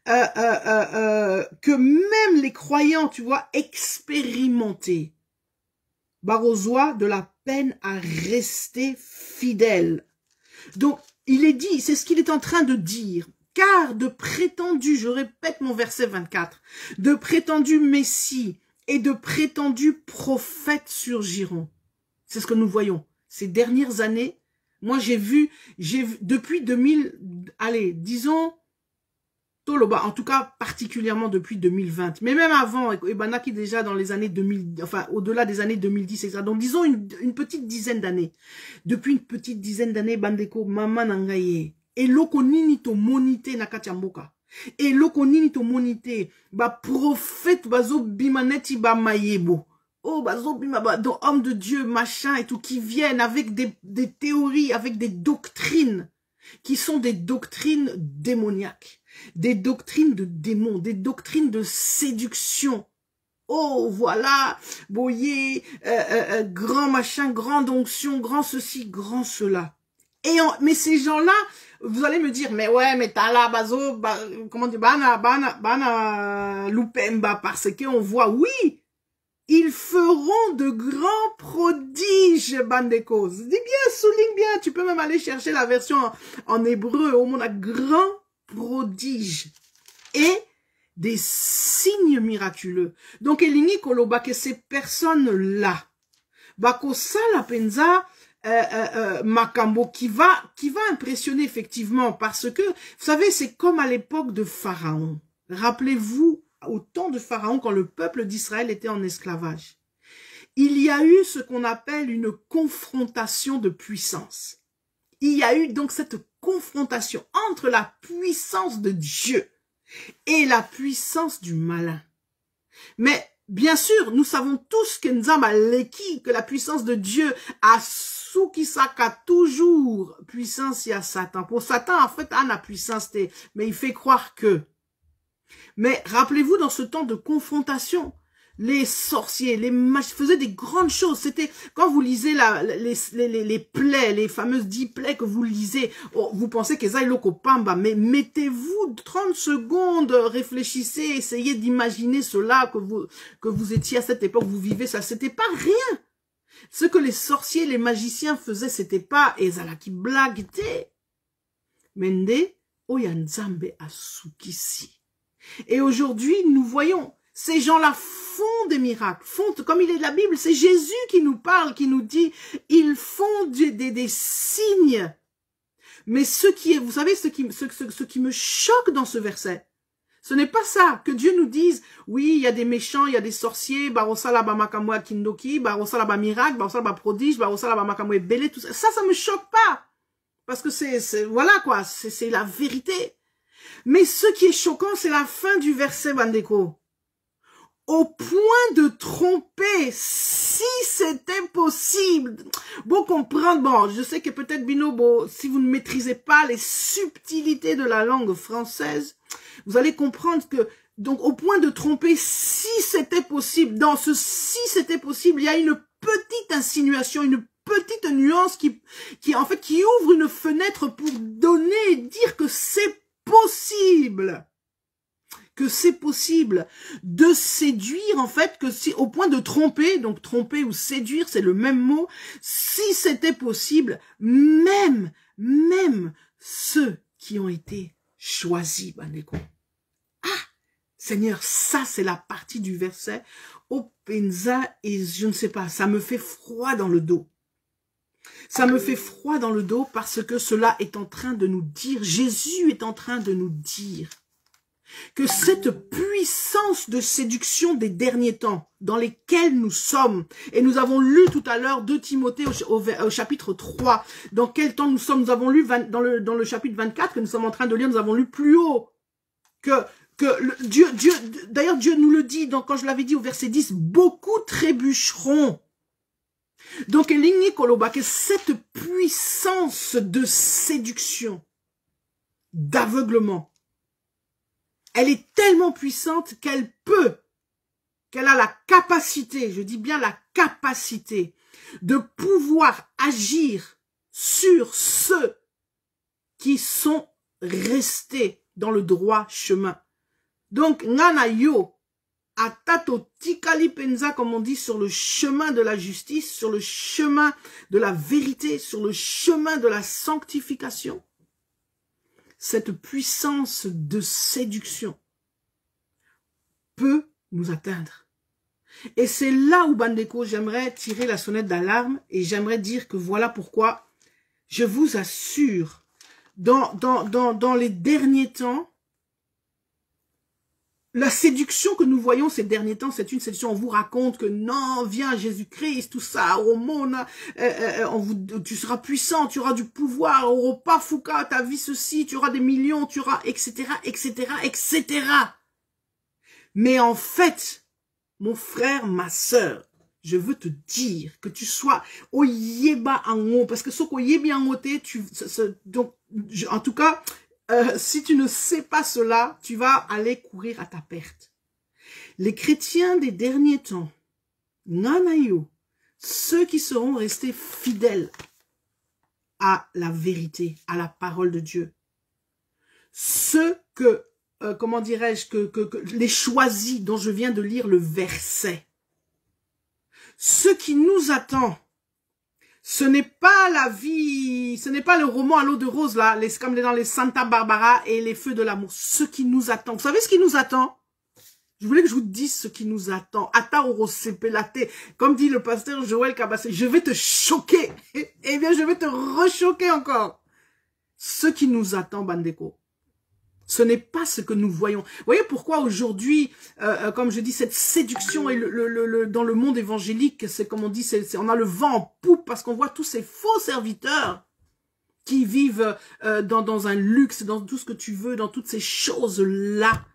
que même les croyants, tu vois, expérimentés, Barozoa de la peine à rester fidèle. Donc, il est dit, c'est ce qu'il est en train de dire, car de prétendus, je répète mon verset 24, de prétendus Messie et de prétendus prophètes surgiront. C'est ce que nous voyons. Ces dernières années, moi j'ai vu depuis 2000, allez, disons, en tout cas particulièrement depuis 2020, mais même avant, Ebanaki déjà dans les années 2000, enfin au-delà des années 2010, etc. Donc disons une petite dizaine d'années. Depuis une petite dizaine d'années, Bandeko, Mama Nangaye, et loko nini to monité nakatiamboka. Et loko nini to monité, ba prophète bazo bimaneti ba mayebo. Oh, bazo bima ba, donc hommes de Dieu, machin et tout, qui viennent avec des théories, avec des doctrines, qui sont des doctrines démoniaques. Des doctrines de démons, des doctrines de séduction. Oh, voilà, boyer, grand machin, grande onction, grand ceci, grand cela. Mais ces gens-là, vous allez me dire, mais ouais, mais t'as là, bazo, comment dire, bana, loupemba, parce qu'on voit, oui, ils feront de grands prodiges, Bandeko. Dis bien, souligne bien, tu peux même aller chercher la version en hébreu, au monde a grand prodiges et des signes miraculeux. Donc, Elingi Koloba, que ces personnes-là, Bako Sala Penza, Makambo, qui va impressionner effectivement, parce que, vous savez, c'est comme à l'époque de Pharaon. Rappelez-vous, au temps de Pharaon, quand le peuple d'Israël était en esclavage, il y a eu ce qu'on appelle une confrontation de puissance. Il y a eu donc cette confrontation entre la puissance de Dieu et la puissance du malin. Mais bien sûr, nous savons tous que la puissance de Dieu a Soukisaka toujours puissance, il y a Satan. Pour Satan, en fait, a la puissance, mais il fait croire que. Mais rappelez-vous, dans ce temps de confrontation, les sorciers, les mages faisaient des grandes choses. C'était quand vous lisez les plaies, les fameuses 10 plaies que vous lisez, vous pensez que Zailoko Pamba, mais mettez-vous 30 secondes, réfléchissez, essayez d'imaginer cela que vous étiez à cette époque, vous vivez ça. C'était pas rien. Ce que les sorciers, les magiciens faisaient, c'était pas Ezalaki blague. Mende Oyanzambe Asukisi. Et aujourd'hui, nous voyons, ces gens-là font des miracles, comme il est de la Bible, c'est Jésus qui nous parle, qui nous dit, ils font des signes. Mais vous savez, ce qui me choque dans ce verset, ce n'est pas ça, que Dieu nous dise, oui, il y a des méchants, il y a des sorciers, barosala ba makamwe kindoki, barosala ba miracle, barosala ba prodige, barosala ba makamwe belé, tout ça. Ça me choque pas. Parce que voilà quoi, c'est la vérité. Mais ce qui est choquant, c'est la fin du verset, Bandeko. Au point de tromper, si c'était possible. Bon, comprendre, bon, je sais que peut-être Binobo, si vous ne maîtrisez pas les subtilités de la langue française, vous allez comprendre que, donc, au point de tromper, si c'était possible, dans ce si c'était possible, il y a une petite insinuation, une petite nuance qui ouvre une fenêtre pour donner et dire que c'est possible. Que c'est possible de séduire, en fait, que si, au point de tromper, donc tromper ou séduire, c'est le même mot, si c'était possible, même ceux qui ont été choisis, Bandeko. Ah, Seigneur, ça c'est la partie du verset, Openza, et je ne sais pas, ça me fait froid dans le dos. Ça me fait froid dans le dos parce que cela est en train de nous dire, Jésus est en train de nous dire, que cette puissance de séduction des derniers temps dans lesquels nous sommes, et nous avons lu tout à l'heure 2 Timothée au chapitre 3, dans quel temps nous sommes, nous avons lu dans le chapitre 24 que nous sommes en train de lire, nous avons lu plus haut, Dieu, d'ailleurs Dieu nous le dit, quand je l'avais dit au verset 10, beaucoup trébucheront. Donc, Elingi Koloba, que cette puissance de séduction, d'aveuglement, elle est tellement puissante qu'elle a la capacité, je dis bien la capacité, de pouvoir agir sur ceux qui sont restés dans le droit chemin. Donc, Nana Yo, Atato Tikali Penza, comme on dit, sur le chemin de la justice, sur le chemin de la vérité, sur le chemin de la sanctification. Cette puissance de séduction peut nous atteindre. Et c'est là où, Bandeko, j'aimerais tirer la sonnette d'alarme et j'aimerais dire que voilà pourquoi je vous assure, dans les derniers temps, la séduction que nous voyons ces derniers temps, c'est une séduction. On vous raconte que non, viens Jésus-Christ, tout ça, au monde, tu seras puissant, tu auras du pouvoir, Europa, Fouca, ta vie ceci, tu auras des millions, tu auras, etc., etc., etc. Mais en fait, mon frère, ma sœur, je veux te dire que tu sois au yeba en haut, parce que ce qu'au yebi en haut, donc, en tout cas, si tu ne sais pas cela, tu vas aller courir à ta perte. Les chrétiens des derniers temps, Nanayo, ceux qui seront restés fidèles à la vérité, à la parole de Dieu, ceux que, comment dirais-je, que les choisis dont je viens de lire le verset, ce qui nous attend, ce n'est pas la vie, ce n'est pas le roman à l'eau de rose, là, comme dans les Santa Barbara et les feux de l'amour. Ce qui nous attend. Vous savez ce qui nous attend? Je voulais que je vous dise ce qui nous attend. Ata orosepelate. Comme dit le pasteur Joël Kabassé, je vais te choquer. Eh bien, je vais te rechoquer encore. Ce qui nous attend, Bandeko, ce n'est pas ce que nous voyons. Vous voyez pourquoi aujourd'hui, comme je dis, cette séduction et dans le monde évangélique, c'est comme on dit, on a le vent en poupe parce qu'on voit tous ces faux serviteurs qui vivent dans un luxe, dans tout ce que tu veux, dans toutes ces choses-là.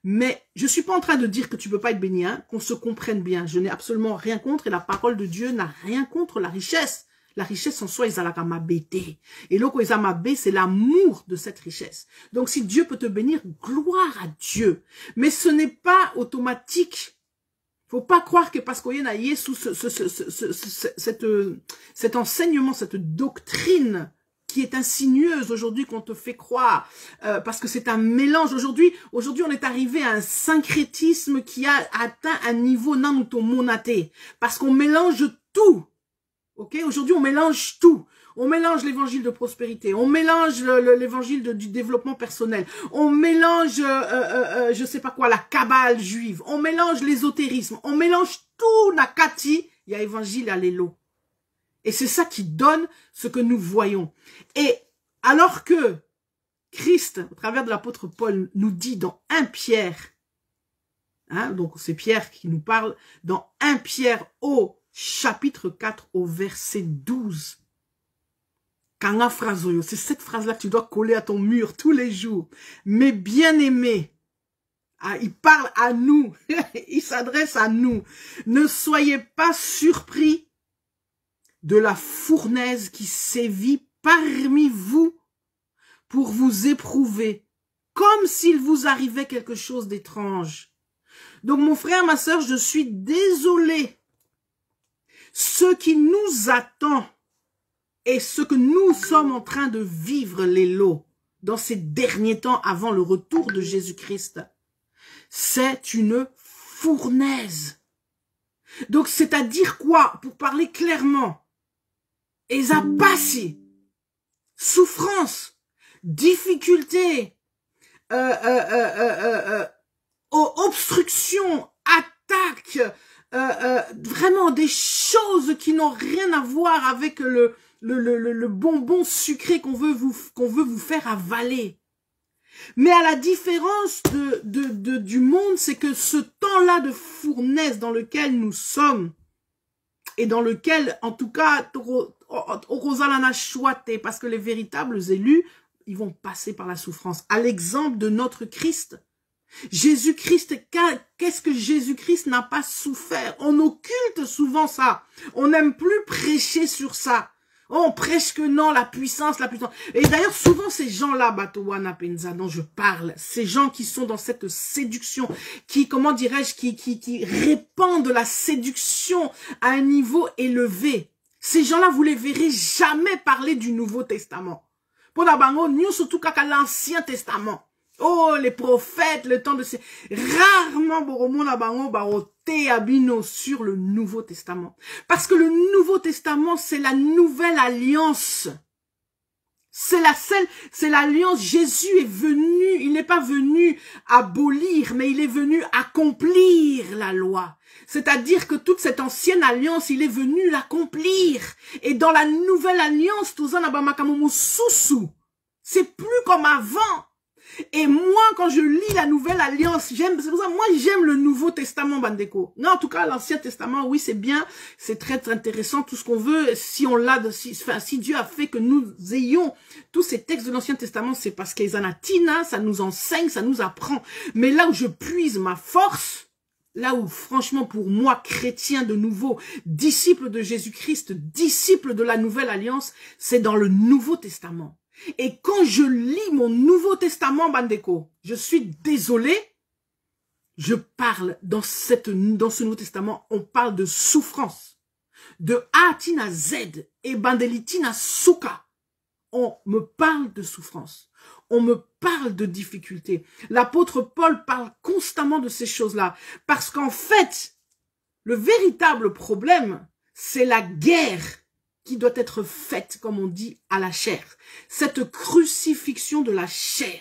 Mais je suis pas en train de dire que tu peux pas être béni, hein, qu'on se comprenne bien. Je n'ai absolument rien contre et la parole de Dieu n'a rien contre la richesse. La richesse en soi, et l'autre, c'est l'amour de cette richesse. Donc, si Dieu peut te bénir, gloire à Dieu. Mais ce n'est pas automatique. Faut pas croire que parce qu'on y a sous cet enseignement, cette doctrine qui est insinueuse aujourd'hui qu'on te fait croire, parce que c'est un mélange. Aujourd'hui, on est arrivé à un syncrétisme qui a atteint un niveau nanutomonaté, parce qu'on mélange tout. Ok, aujourd'hui, on mélange tout. On mélange l'évangile de prospérité, on mélange l'évangile du développement personnel, on mélange, je sais pas quoi, la cabale juive, on mélange l'ésotérisme, on mélange tout, nakati, il y a évangile, il y a l'élo. Et c'est ça qui donne ce que nous voyons. Et alors que Christ, au travers de l'apôtre Paul, nous dit dans 1 Pierre, hein, donc c'est Pierre qui nous parle, dans 1 Pierre au chapitre 4 au verset 12. Kanga phrasoyo, c'est cette phrase-là que tu dois coller à ton mur tous les jours. Mes bien-aimés, ah, il parle à nous, il s'adresse à nous. Ne soyez pas surpris de la fournaise qui sévit parmi vous pour vous éprouver, comme s'il vous arrivait quelque chose d'étrange. Donc mon frère, ma sœur, je suis désolée. Ce qui nous attend et ce que nous sommes en train de vivre, les lots, dans ces derniers temps avant le retour de Jésus-Christ, c'est une fournaise. Donc, c'est-à-dire quoi? Pour parler clairement, Ezapassi, souffrance, difficulté, obstruction, attaque, vraiment des choses qui n'ont rien à voir avec le bonbon sucré qu'on veut vous faire avaler. Mais à la différence du monde, c'est que ce temps-là de fournaise dans lequel nous sommes, et dans lequel, en tout cas, Rosalana choité, parce que les véritables élus, ils vont passer par la souffrance. À l'exemple de notre Christ, Jésus-Christ, qu'est-ce que Jésus-Christ n'a pas souffert? On occulte souvent ça. On n'aime plus prêcher sur ça. Oh, on prêche que non, la puissance. Et d'ailleurs, souvent, ces gens-là, Batowana Penza, dont je parle, ces gens qui sont dans cette séduction, qui, comment dirais-je, qui répandent la séduction à un niveau élevé. Ces gens-là, vous les verrez jamais parler du Nouveau Testament. Pour la bango, nous, surtout qu'à l'Ancien Testament. Oh, les prophètes, le temps de ces... Rarement, Boromon, la bango, baroté, abino sur le Nouveau Testament. Parce que le Nouveau Testament, c'est la nouvelle alliance. C'est l'alliance. Jésus est venu, il n'est pas venu abolir, mais il est venu accomplir la loi. C'est-à-dire que toute cette ancienne alliance, il est venu l'accomplir. Et dans la nouvelle alliance, c'est plus comme avant. Et moi, quand je lis la Nouvelle Alliance, c'est pour ça, moi, j'aime le Nouveau Testament, Bandeko. Non, en tout cas, l'Ancien Testament, oui, c'est bien, c'est très, très intéressant, tout ce qu'on veut. Si on l'a, si Dieu a fait que nous ayons tous ces textes de l'Ancien Testament, c'est parce qu'ils en a tina, ça nous enseigne, ça nous apprend. Mais là où je puise ma force, là où, franchement, pour moi, chrétien de nouveau, disciple de Jésus-Christ, disciple de la Nouvelle Alliance, c'est dans le Nouveau Testament. Et quand je lis mon Nouveau Testament, Bandeko, je suis désolé, je parle dans ce Nouveau Testament, on parle de souffrance, de A tina Z et Bandelitina Souka. On me parle de souffrance, on me parle de difficultés. L'apôtre Paul parle constamment de ces choses-là, parce qu'en fait, le véritable problème, c'est la guerre qui doit être faite, comme on dit, à la chair. Cette crucifixion de la chair.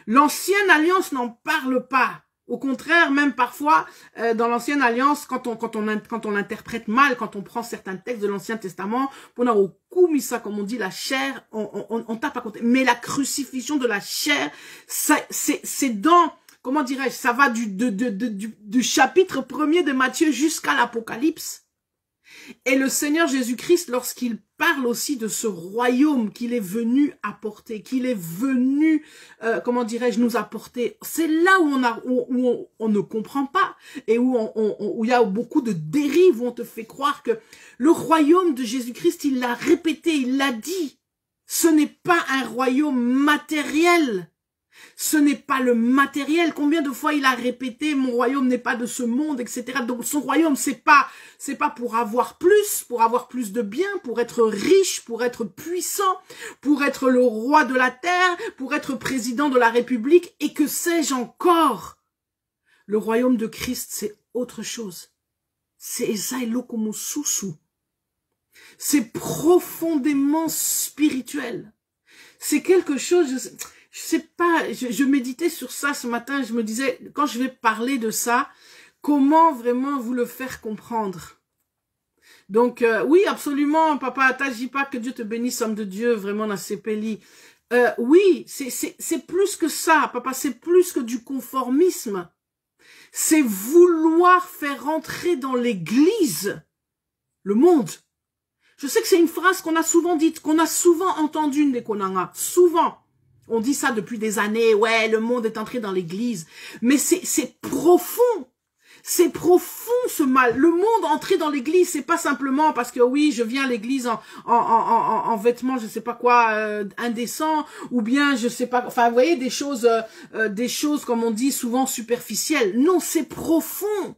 L'ancienne alliance n'en parle pas. Au contraire, même parfois, dans l'ancienne alliance, quand on interprète mal, quand on prend certains textes de l'Ancien Testament, on a au kumisa, comme on dit, la chair, on tape à côté. Mais la crucifixion de la chair, c'est dans, comment dirais-je, ça va du chapitre 1er de Matthieu jusqu'à l'Apocalypse. Et le Seigneur Jésus-Christ, lorsqu'il parle aussi de ce royaume qu'il est venu apporter, qu'il est venu, comment dirais-je, nous apporter, c'est là où on ne comprend pas et où il y a beaucoup de dérives, où on te fait croire que le royaume de Jésus-Christ, il l'a répété, il l'a dit, ce n'est pas un royaume matériel. Ce n'est pas le matériel. Combien de fois il a répété, mon royaume n'est pas de ce monde, etc. Donc son royaume, c'est pas pour avoir plus de biens, pour être riche, pour être puissant, pour être le roi de la terre, pour être président de la République, et que sais-je encore. Le royaume de Christ, c'est autre chose. C'est Esaïlokomosusu. C'est profondément spirituel. C'est quelque chose... Je sais pas, je méditais sur ça ce matin, je me disais, quand je vais parler de ça, comment vraiment vous le faire comprendre? Donc, oui, absolument, papa, t'agis pas, que Dieu te bénisse, homme de Dieu, vraiment, dans ces pays. Oui, c'est plus que ça, papa, c'est plus que du conformisme. C'est vouloir faire entrer dans l'église le monde. Je sais que c'est une phrase qu'on a souvent dite, qu'on a souvent entendue, Ndekonanga, souvent. On dit ça depuis des années, ouais, le monde est entré dans l'église. Mais c'est profond. C'est profond ce mal. Le monde entré dans l'église, c'est pas simplement parce que oui, je viens à l'église en vêtements, je sais pas quoi, indécents, ou bien je sais pas, enfin vous voyez des choses comme on dit souvent superficielles. Non, c'est profond.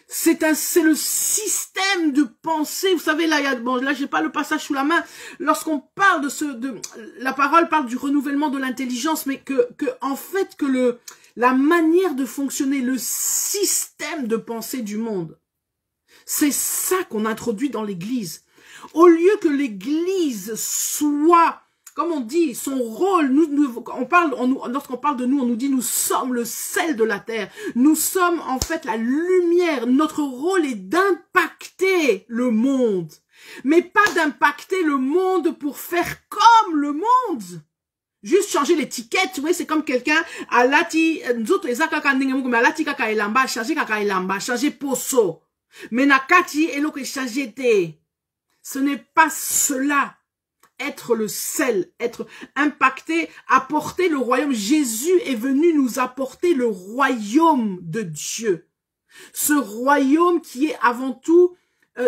C'est le système de pensée. Vous savez, là, là, j'ai pas le passage sous la main. Lorsqu'on parle la parole parle du renouvellement de l'intelligence, mais en fait, la manière de fonctionner, le système de pensée du monde, c'est ça qu'on introduit dans l'église. Au lieu que l'église soit, comme on dit, son rôle, lorsqu'on parle de nous, on nous dit nous sommes le sel de la terre. Nous sommes en fait la lumière. Notre rôle est d'impacter le monde. Mais pas d'impacter le monde pour faire comme le monde. Juste changer l'étiquette, vous voyez, c'est comme quelqu'un à lati, changer poso. Mais nakati eloko changer te. Ce n'est pas cela. être le sel, être impacté, apporter le royaume. Jésus est venu nous apporter le royaume de Dieu. Ce royaume qui est avant tout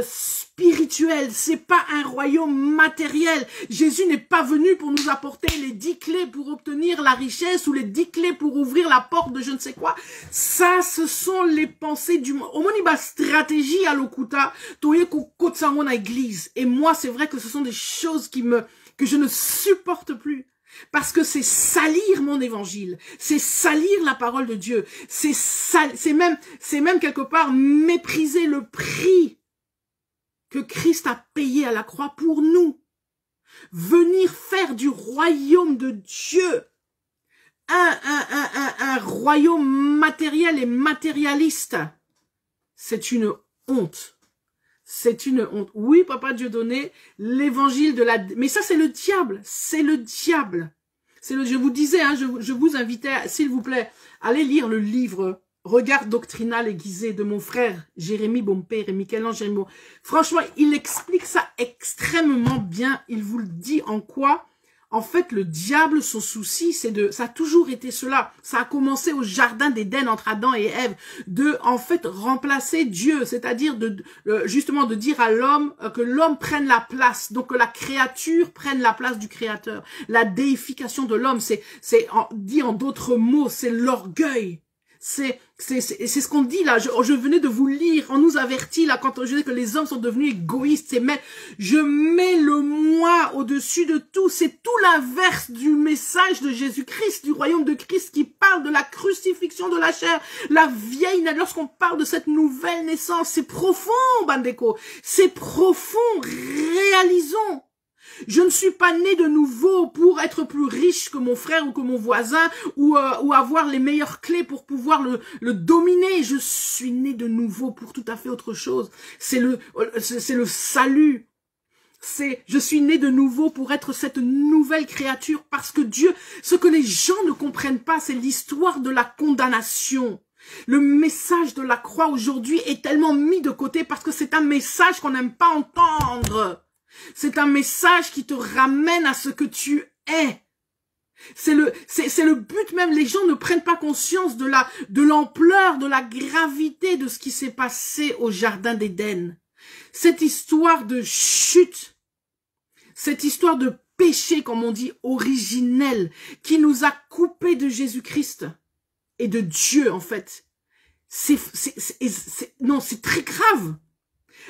spirituel, c'est pas un royaume matériel. Jésus n'est pas venu pour nous apporter les 10 clés pour obtenir la richesse ou les 10 clés pour ouvrir la porte de je ne sais quoi. Ça, ce sont les pensées du monde. Au moins, il y a stratégie à l'okuta, na église. Et moi, c'est vrai que ce sont des choses que je ne supporte plus. Parce que c'est salir mon évangile, c'est salir la parole de Dieu, c'est même quelque part mépriser le prix que Christ a payé à la croix pour nous. Venir faire du royaume de Dieu un royaume matériel et matérialiste, c'est une honte. C'est une honte. Oui, Papa Dieudonné, l'évangile de la... Mais ça, c'est le diable. C'est le diable. Je vous disais, hein, je vous invitais, s'il vous plaît, allez lire le livre Regard doctrinal aiguisé de mon frère Jérémy Bompère et Michel-Ange Jérémy. Franchement, il explique ça extrêmement bien. Il vous le dit en quoi. En fait, le diable, son souci, ça a toujours été cela. Ça a commencé au jardin d'Éden entre Adam et Ève, en fait, remplacer Dieu, c'est-à-dire justement de dire à l'homme que l'homme prenne la place, donc que la créature prenne la place du créateur. La déification de l'homme, dit en d'autres mots, c'est l'orgueil. C'est ce qu'on dit là. Je venais de vous lire. On nous avertit là quand je dis que les hommes sont devenus égoïstes. Je mets le moi au-dessus de tout. C'est tout l'inverse du message de Jésus-Christ, du royaume de Christ qui parle de la crucifixion de la chair. La vieille, lorsqu'on parle de cette nouvelle naissance, c'est profond, Bandeko. C'est profond. Réalisons. Je ne suis pas né de nouveau pour être plus riche que mon frère ou que mon voisin ou avoir les meilleures clés pour pouvoir le dominer. Je suis né de nouveau pour tout à fait autre chose. C'est le salut. Je suis né de nouveau pour être cette nouvelle créature parce que Dieu, ce que les gens ne comprennent pas, c'est l'histoire de la condamnation. Le message de la croix aujourd'hui est tellement mis de côté parce que c'est un message qu'on n'aime pas entendre. C'est un message qui te ramène à ce que tu es. C'est le but même. Les gens ne prennent pas conscience de l'ampleur, de la gravité de ce qui s'est passé au jardin d'Éden. Cette histoire de chute, cette histoire de péché, comme on dit, originel, qui nous a coupés de Jésus-Christ et de Dieu, en fait. Non, c'est très grave.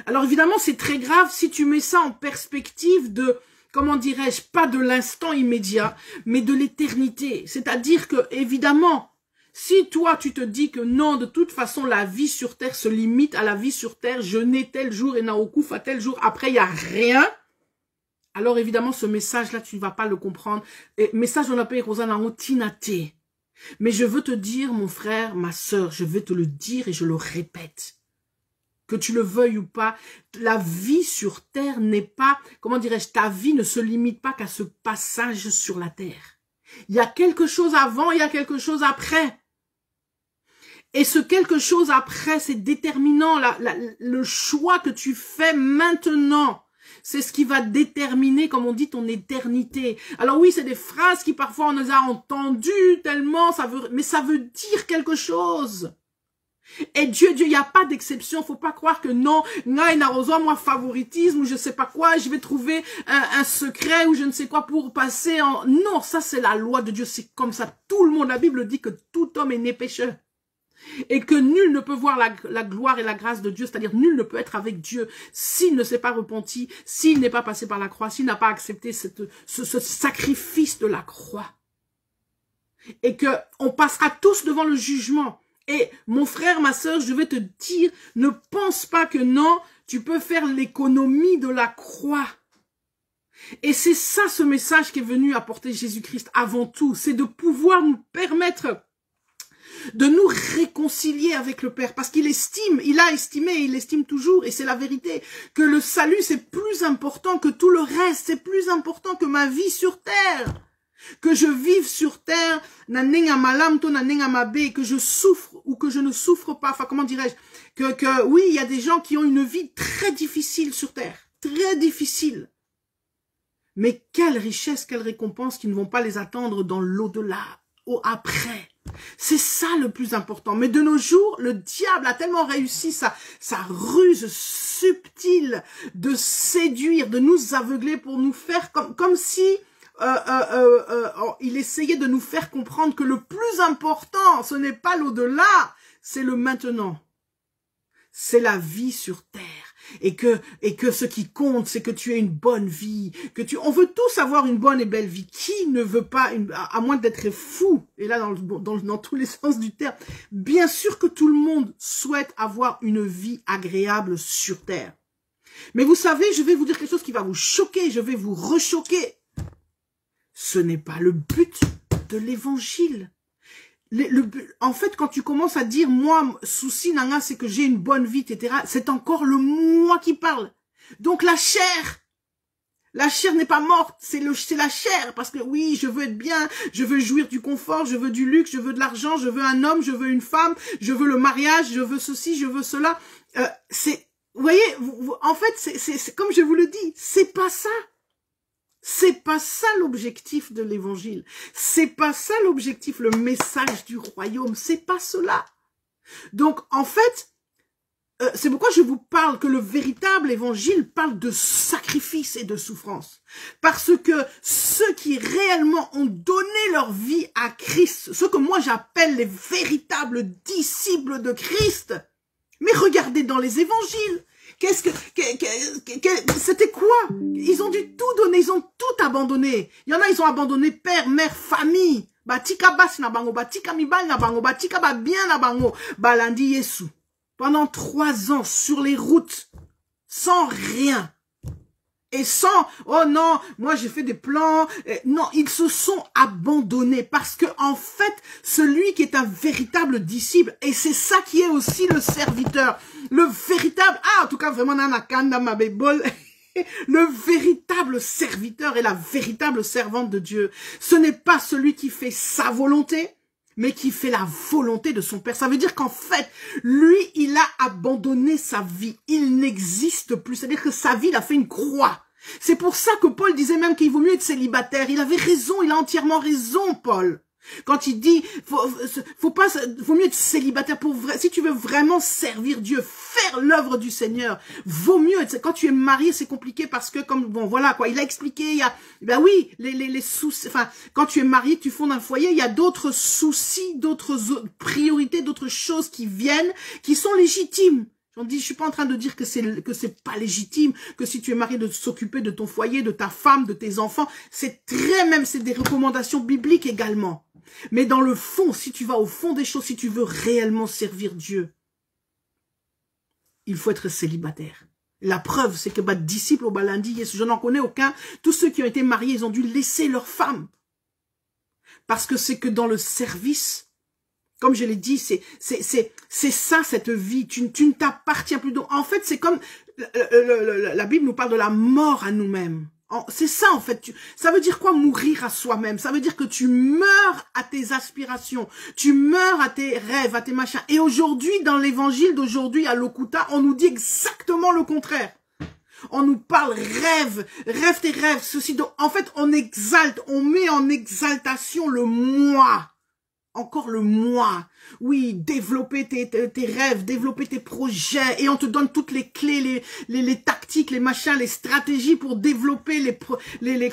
Alors évidemment, c'est très grave si tu mets ça en perspective de, comment dirais-je, pas de l'instant immédiat, mais de l'éternité. C'est-à-dire que, évidemment, si toi, tu te dis que non, de toute façon, la vie sur Terre se limite à la vie sur Terre, je nais tel jour et Naokouf à tel jour, après, il n'y a rien, alors évidemment, ce message-là, tu ne vas pas le comprendre. Et message, on l'appelle Rosanao Tinate. Mais je veux te dire, mon frère, ma sœur, je veux te le dire et je le répète. Que tu le veuilles ou pas, la vie sur Terre n'est pas, comment dirais-je, ta vie ne se limite pas qu'à ce passage sur la Terre. Il y a quelque chose avant, il y a quelque chose après. Et ce quelque chose après, c'est déterminant. Le choix que tu fais maintenant, c'est ce qui va déterminer, comme on dit, ton éternité. Alors oui, c'est des phrases qui parfois on les a entendues tellement, mais ça veut dire quelque chose. Et Dieu, il n'y a pas d'exception. Faut pas croire que non, moi favoritisme ou je sais pas quoi, je vais trouver un secret ou je ne sais quoi pour passer en... Non, ça c'est la loi de Dieu, c'est comme ça. Tout le monde, la Bible dit que tout homme est né pécheur. Et que nul ne peut voir la gloire et la grâce de Dieu, c'est-à-dire nul ne peut être avec Dieu s'il ne s'est pas repenti, s'il n'est pas passé par la croix, s'il n'a pas accepté ce sacrifice de la croix. Et que on passera tous devant le jugement. Et mon frère, ma sœur, je vais te dire, ne pense pas que non, tu peux faire l'économie de la croix. Et c'est ça ce message qui est venu apporter Jésus-Christ avant tout, c'est de pouvoir nous permettre de nous réconcilier avec le Père. Parce qu'il estime, il a estimé et il estime toujours, et c'est la vérité, que le salut c'est plus important que tout le reste, c'est plus important que ma vie sur terre. Que je vive sur terre, que je souffre ou que je ne souffre pas. Enfin, comment dirais-je, que oui, il y a des gens qui ont une vie très difficile sur terre. Très difficile. Mais quelle richesse, quelle récompense qui ne vont pas les attendre dans l'au-delà, au après. C'est ça le plus important. Mais de nos jours, le diable a tellement réussi sa ruse subtile de séduire, de nous aveugler pour nous faire comme si il essayait de nous faire comprendre que le plus important, ce n'est pas l'au-delà, c'est le maintenant. C'est la vie sur terre. Et que ce qui compte, c'est que tu aies une bonne vie, on veut tous avoir une bonne et belle vie. Qui ne veut pas, à moins d'être fou, et là dans tous les sens du terme, bien sûr que tout le monde souhaite avoir une vie agréable sur terre. Mais vous savez, je vais vous dire quelque chose qui va vous choquer, je vais vous rechoquer. Ce n'est pas le but de l'évangile. En fait, quand tu commences à dire, moi, souci nanga, c'est que j'ai une bonne vie, etc., c'est encore le moi qui parle. Donc la chair n'est pas morte, c'est la chair, parce que oui, je veux être bien, je veux jouir du confort, je veux du luxe, je veux de l'argent, je veux un homme, je veux une femme, je veux le mariage, je veux ceci, je veux cela. Vous voyez, en fait, c'est comme je vous le dis, c'est pas ça. C'est pas ça l'objectif de l'évangile. C'est pas ça l'objectif, le message du royaume. C'est pas cela. Donc, en fait, c'est pourquoi je vous parle que le véritable évangile parle de sacrifice et de souffrance. Parce que ceux qui réellement ont donné leur vie à Christ, ceux que moi j'appelle les véritables disciples de Christ, mais regardez dans les évangiles. C'était quoi? Ils ont dû tout donner, ils ont tout abandonné. Il y en a, ils ont abandonné père, mère, famille. Batika bas na bango, batika mibal na bango, batika ba bien na bango, balandi Yesu. Pendant 3 ans, sur les routes, sans rien. Et sans, oh non, moi j'ai fait des plans. Non, ils se sont abandonnés parce que en fait, celui qui est un véritable disciple, et c'est ça qui est aussi le serviteur, le véritable, en tout cas vraiment nanakanda ma bébol, le véritable serviteur et la véritable servante de Dieu, ce n'est pas celui qui fait sa volonté, mais qui fait la volonté de son Père. Ça veut dire qu'en fait, lui, il a abandonné sa vie. Il n'existe plus. C'est-à-dire que sa vie, il a fait une croix. C'est pour ça que Paul disait même qu'il vaut mieux être célibataire. Il avait raison, il a entièrement raison, Paul. Quand il dit, faut mieux être célibataire pour vrai. Si tu veux vraiment servir Dieu, faire l'œuvre du Seigneur, vaut mieux être, quand tu es marié, c'est compliqué parce que comme, bon, voilà, quoi, il a expliqué, il y a, ben oui, les soucis, enfin, quand tu es marié, tu fondes un foyer, il y a d'autres soucis, d'autres priorités, d'autres choses qui viennent, qui sont légitimes. Je suis pas en train de dire que c'est pas légitime, que si tu es marié de s'occuper de ton foyer, de ta femme, de tes enfants, c'est des recommandations bibliques également. Mais dans le fond, si tu vas au fond des choses, si tu veux réellement servir Dieu, il faut être célibataire. La preuve, c'est que disciples au balandi, je n'en connais aucun. Tous ceux qui ont été mariés, ils ont dû laisser leur femme. Parce que c'est que dans le service, comme je l'ai dit, c'est ça, cette vie. Tu ne t'appartiens plus. Donc, en fait, c'est comme la Bible nous parle de la mort à nous-mêmes. C'est ça, en fait. Ça veut dire quoi, mourir à soi-même? Ça veut dire que tu meurs à tes aspirations. Tu meurs à tes rêves, à tes machins. Et aujourd'hui, dans l'évangile d'aujourd'hui, à l'Okuta, on nous dit exactement le contraire. On nous parle rêve tes rêves, ceci. Donc, en fait, on exalte, on met en exaltation le moi. Encore le moi. Oui, développer tes rêves, développer tes projets, et on te donne toutes les clés, les tactiques, les machins, les stratégies pour développer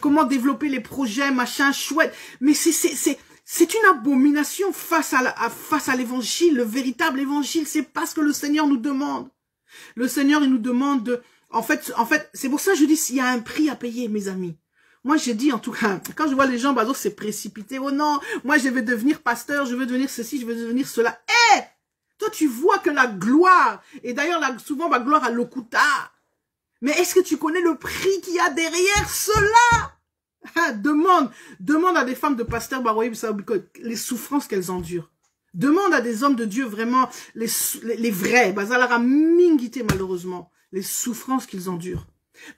comment développer les projets, machin chouette. Mais c'est une abomination face à l'évangile, le véritable évangile. C'est pas ce que le Seigneur nous demande. Le Seigneur, il nous demande de, en fait, c'est pour ça que je dis s'il y a un prix à payer, mes amis. Moi, j'ai dit, en tout cas, quand je vois les gens, c'est précipité. Oh non, moi, je vais devenir pasteur, je veux devenir ceci, je veux devenir cela. Toi, tu vois que la gloire, et d'ailleurs, souvent, ma gloire à l'Okuta. Mais est-ce que tu connais le prix qu'il y a derrière cela? Demande à des femmes de pasteurs, les souffrances qu'elles endurent. Demande à des hommes de Dieu, vraiment, les vrais, Bazalara Mingité, malheureusement, les souffrances qu'ils endurent.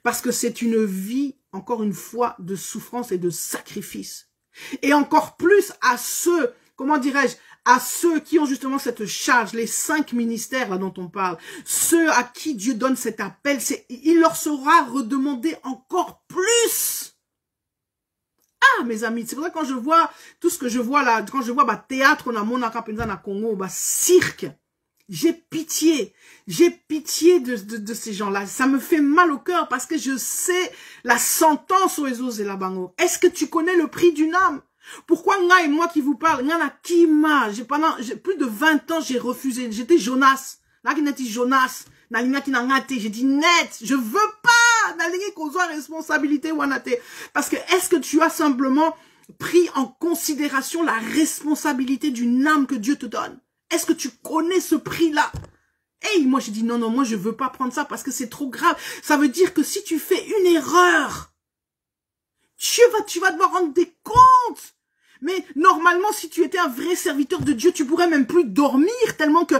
Parce que c'est une vie, encore une fois, de souffrance et de sacrifice. Et encore plus à ceux, comment dirais-je, à ceux qui ont justement cette charge, les 5 ministères là dont on parle, ceux à qui Dieu donne cet appel, il leur sera redemandé encore plus. mes amis. C'est pour ça que quand je vois tout ce que je vois là, quand je vois théâtre, on a mon akapenza na Congo, cirque, j'ai pitié de ces gens-là. Ça me fait mal au cœur parce que je sais la sentence aux Ezos et la Bango. Est-ce que tu connais le prix d'une âme? Pourquoi Nga et moi qui vous parle, Nga na Kima, pendant plus de 20 ans, j'ai refusé. J'étais Jonas. Là qui n'a dit Jonas. Nalinga qui n'a ngate. J'ai dit net. Je veux pas. Nalinga qu'on soit responsabilité ou anate. Parce que est-ce que tu as simplement pris en considération la responsabilité d'une âme que Dieu te donne? Est-ce que tu connais ce prix-là? Hey, moi j'ai dit non, moi je veux pas prendre ça parce que c'est trop grave. Ça veut dire que si tu fais une erreur, tu vas devoir rendre des comptes. Mais normalement, si tu étais un vrai serviteur de Dieu, tu pourrais même plus dormir tellement que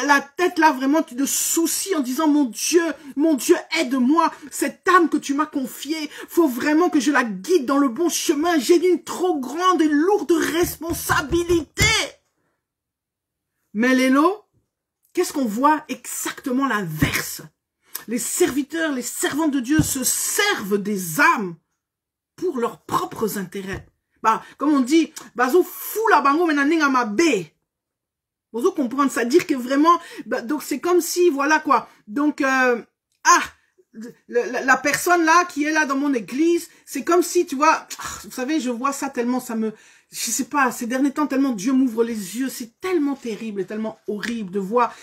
la tête là vraiment de soucis en disant mon Dieu, aide-moi. Cette âme que tu m'as confiée, faut vraiment que je la guide dans le bon chemin. J'ai une trop grande et lourde responsabilité. Mais Lélo, qu'est-ce qu'on voit? Exactement l'inverse. Les serviteurs, les servantes de Dieu se servent des âmes pour leurs propres intérêts. Comme on dit, bazo fou la bango menaninga ma bé. Vous comprendre, ça dire que vraiment, donc c'est comme si, voilà quoi. Donc, la personne là qui est là dans mon église, c'est comme si, tu vois, vous savez, je vois ça tellement, je sais pas, ces derniers temps, tellement Dieu m'ouvre les yeux, c'est tellement terrible et tellement horrible de voir,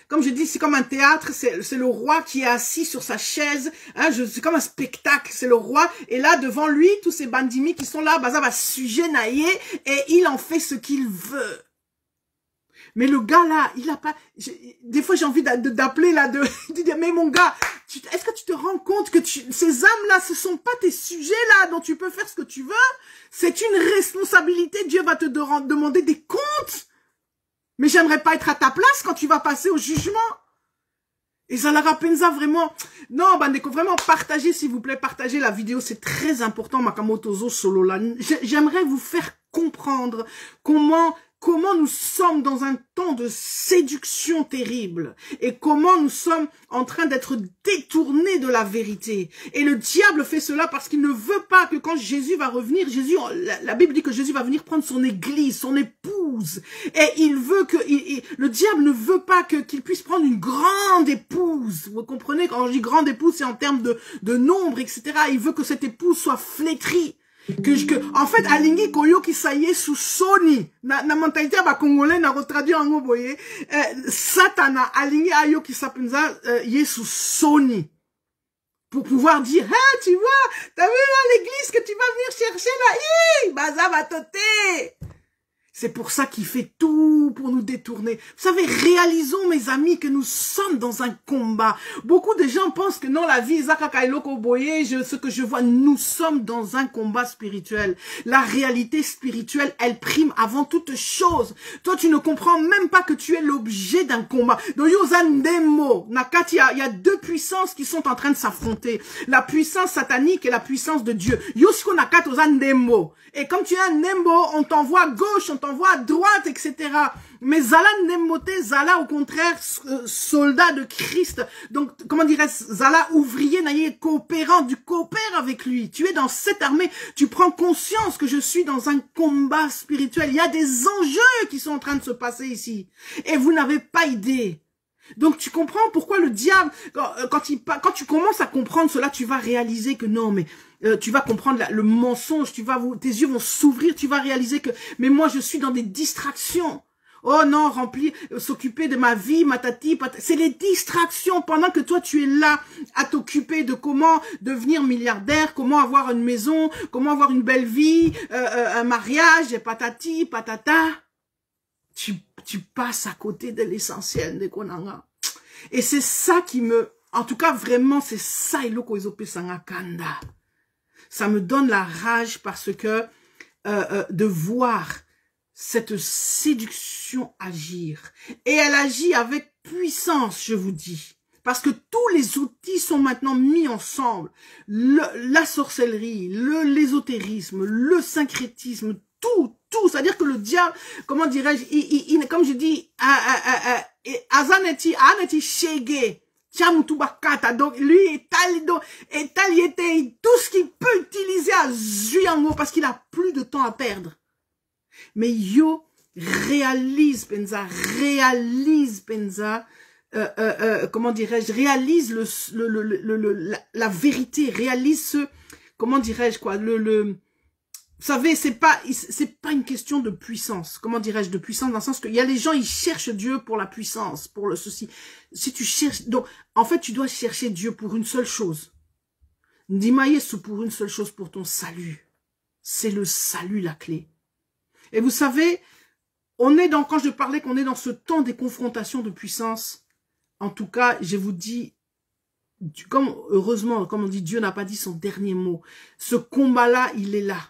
comme je dis, c'est comme un théâtre, c'est le roi qui est assis sur sa chaise, hein, c'est comme un spectacle, c'est le roi, et là, devant lui, tous ces bandits qui sont là, ça va sujet naïe, et il en fait ce qu'il veut. Mais le gars là, il a pas, des fois j'ai envie d'appeler là, de dire, mais mon gars, est-ce que tu te rends compte que ces âmes là, ce sont pas tes sujets là, dont tu peux faire ce que tu veux? C'est une responsabilité, Dieu va te demander des comptes. Mais j'aimerais pas être à ta place quand tu vas passer au jugement. Et Zalara Penza, vraiment, non, Bandeko, vraiment, partagez, s'il vous plaît, partagez la vidéo, c'est très important, Makamotozo Solo là. J'aimerais vous faire comprendre comment nous sommes dans un temps de séduction terrible et comment nous sommes en train d'être détournés de la vérité. Et le diable fait cela parce qu'il ne veut pas que quand Jésus va revenir, la Bible dit que Jésus va venir prendre son église, son épouse. Et il veut que, le diable ne veut pas qu'il puisse prendre une grande épouse. Vous comprenez, quand je dis grande épouse, c'est en termes de nombre, etc. Il veut que cette épouse soit flétrie. En fait, alingi koyo ki saye sous Sony. Na mentalité ba congolais na retraduire en boye. Satana alingi ayo ki sapenza ye sous Sony. Pour pouvoir dire, hey, tu vois, t'as vu là l'église que tu vas venir chercher là, baza va toter. C'est pour ça qu'il fait tout pour nous détourner. Vous savez, réalisons, mes amis, que nous sommes dans un combat. Beaucoup de gens pensent que non, la vie, ce que je vois, nous sommes dans un combat spirituel. La réalité spirituelle, elle prime avant toute chose. Toi, tu ne comprends même pas que tu es l'objet d'un combat. Donc, Nakati, il y a deux puissances qui sont en train de s'affronter. La puissance satanique et la puissance de Dieu. Yosko Nakati, et comme tu es un Nembo, on t'envoie à gauche, on t'envoie à droite, etc. Mais Zala Nembote, Zala au contraire, soldat de Christ. Donc, comment dirais-je, Zala ouvrier, naïe, coopérant, du coopère avec lui. Tu es dans cette armée, tu prends conscience que je suis dans un combat spirituel. Il y a des enjeux qui sont en train de se passer ici. Et vous n'avez pas idée. Donc tu comprends pourquoi le diable, quand tu commences à comprendre cela, tu vas réaliser que non, mais tu vas comprendre le mensonge, tes yeux vont s'ouvrir, tu vas réaliser que, mais moi je suis dans des distractions. Oh non, s'occuper de ma vie, c'est les distractions pendant que toi tu es là à t'occuper de comment devenir milliardaire, comment avoir une maison, comment avoir une belle vie, un mariage, et patati, patata. Tu passes à côté de l'essentiel de Konanga. Et c'est ça qui en tout cas vraiment, c'est ça iloko ezope sanga kanda. Ça me donne la rage parce que de voir cette séduction agir. Et elle agit avec puissance, je vous dis. Parce que tous les outils sont maintenant mis ensemble. La sorcellerie, l'ésotérisme, le syncrétisme, tout. C'est-à-dire que le diable, comment dirais-je, comme je dis, Azaneti Shege. Donc, lui, il était tout ce qu'il peut utiliser à Zuyango parce qu'il a plus de temps à perdre. Mais yo, réalise, Penza, comment dirais-je, réalise la vérité, réalise comment dirais-je, quoi, vous savez, c'est pas une question de puissance. Comment dirais-je, de puissance dans le sens que il y a les gens, ils cherchent Dieu pour la puissance, pour le ceci. Si tu cherches, donc, en fait, tu dois chercher Dieu pour une seule chose. Ndimayesu pour une seule chose, pour ton salut. C'est le salut, la clé. Et vous savez, quand je parlais qu'on est dans ce temps des confrontations de puissance, en tout cas, je vous dis, heureusement, comme on dit, Dieu n'a pas dit son dernier mot. Ce combat-là, il est là.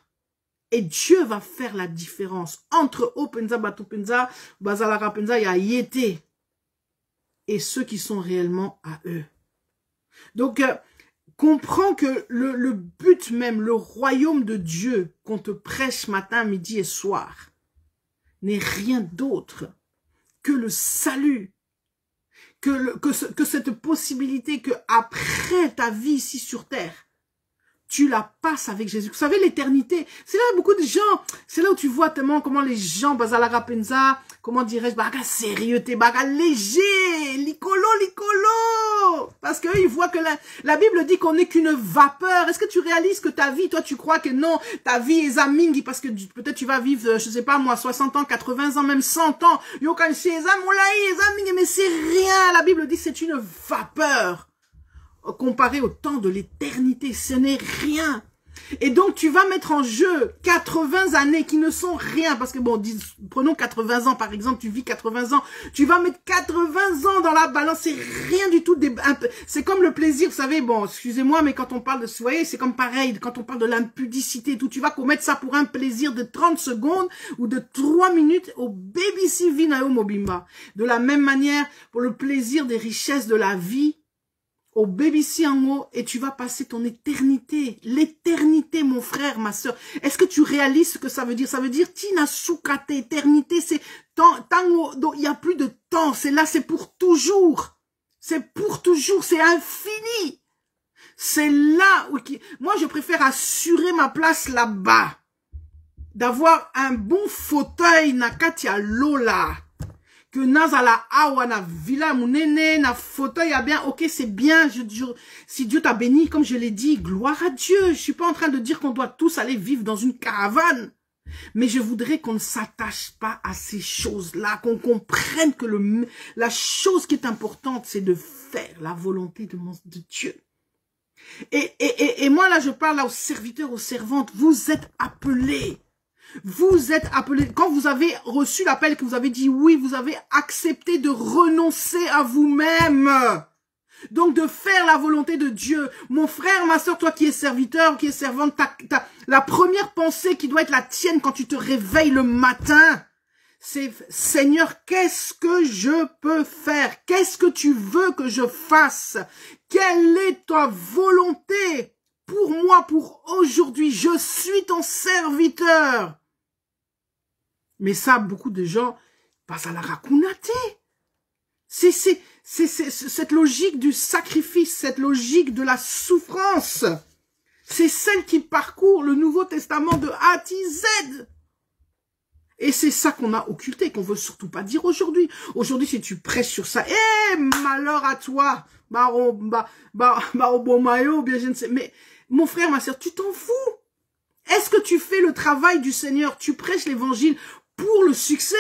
Et Dieu va faire la différence entre Openza, Batupenza, Bazalara Penza et Ayete et ceux qui sont réellement à eux. Donc, comprends que le but même, le royaume de Dieu qu'on te prêche matin, midi et soir n'est rien d'autre que le salut, que cette possibilité que après ta vie ici sur terre, tu la passes avec Jésus. Vous savez, l'éternité, c'est là beaucoup de gens, c'est là où tu vois tellement comment les gens, Bazalara Penza, comment dirais-je, baga sérieux, baga léger, licolo. Parce qu'eux, ils voient que la Bible dit qu'on n'est qu'une vapeur. Est-ce que tu réalises que ta vie, toi, tu crois que non, ta vie est zamingi, parce que peut-être tu vas vivre, je sais pas moi, 60 ans, 80 ans, même 100 ans. Mais c'est rien. La Bible dit que c'est une vapeur. Comparé au temps de l'éternité, ce n'est rien. Et donc, tu vas mettre en jeu 80 années qui ne sont rien. Parce que, bon, prenons 80 ans, par exemple, tu vis 80 ans. Tu vas mettre 80 ans dans la balance. C'est rien du tout. C'est comme le plaisir, vous savez, bon, excusez-moi, mais quand on parle de, vous voyez, c'est comme pareil, quand on parle de l'impudicité et tout, tu vas commettre ça pour un plaisir de 30 secondes ou de 3 minutes au BBC Vinao Mobimba. De la même manière, pour le plaisir des richesses de la vie, au BBC en haut, et tu vas passer ton éternité. L'éternité, mon frère, ma soeur. Est-ce que tu réalises ce que ça veut dire? Ça veut dire, Tina Soukate, éternité, c'est tango, il n'y a plus de temps. C'est là, c'est pour toujours. C'est pour toujours, c'est infini. C'est là où, moi, je préfère assurer ma place là-bas. D'avoir un bon fauteuil, Nakatia Lola. Que nazala awa na villa munene na fauteuil a bien, ok, c'est bien, si Dieu t'a béni, comme je l'ai dit, gloire à Dieu. Je suis pas en train de dire qu'on doit tous aller vivre dans une caravane, mais je voudrais qu'on ne s'attache pas à ces choses-là, qu'on comprenne que la chose qui est importante, c'est de faire la volonté de Dieu. Et moi là, je parle là aux serviteurs, aux servantes, vous êtes appelés. Vous êtes appelés, quand vous avez reçu l'appel, que vous avez dit oui, vous avez accepté de renoncer à vous-même. Donc de faire la volonté de Dieu. Mon frère, ma soeur, toi qui es serviteur, qui es servante, la première pensée qui doit être la tienne quand tu te réveilles le matin, c'est Seigneur, qu'est-ce que je peux faire? Qu'est-ce que tu veux que je fasse? Quelle est ta volonté pour moi, pour aujourd'hui? Je suis ton serviteur. Mais ça, beaucoup de gens passent à la rakunate. C'est cette logique du sacrifice, cette logique de la souffrance. C'est celle qui parcourt le Nouveau Testament de A à Z. Et c'est ça qu'on a occulté, qu'on veut surtout pas dire aujourd'hui. Aujourd'hui, si tu prêches sur ça, malheur à toi. Bien, je ne sais. Mais, mon frère, ma soeur, tu t'en fous. Est-ce que tu fais le travail du Seigneur? Tu prêches l'évangile pour le succès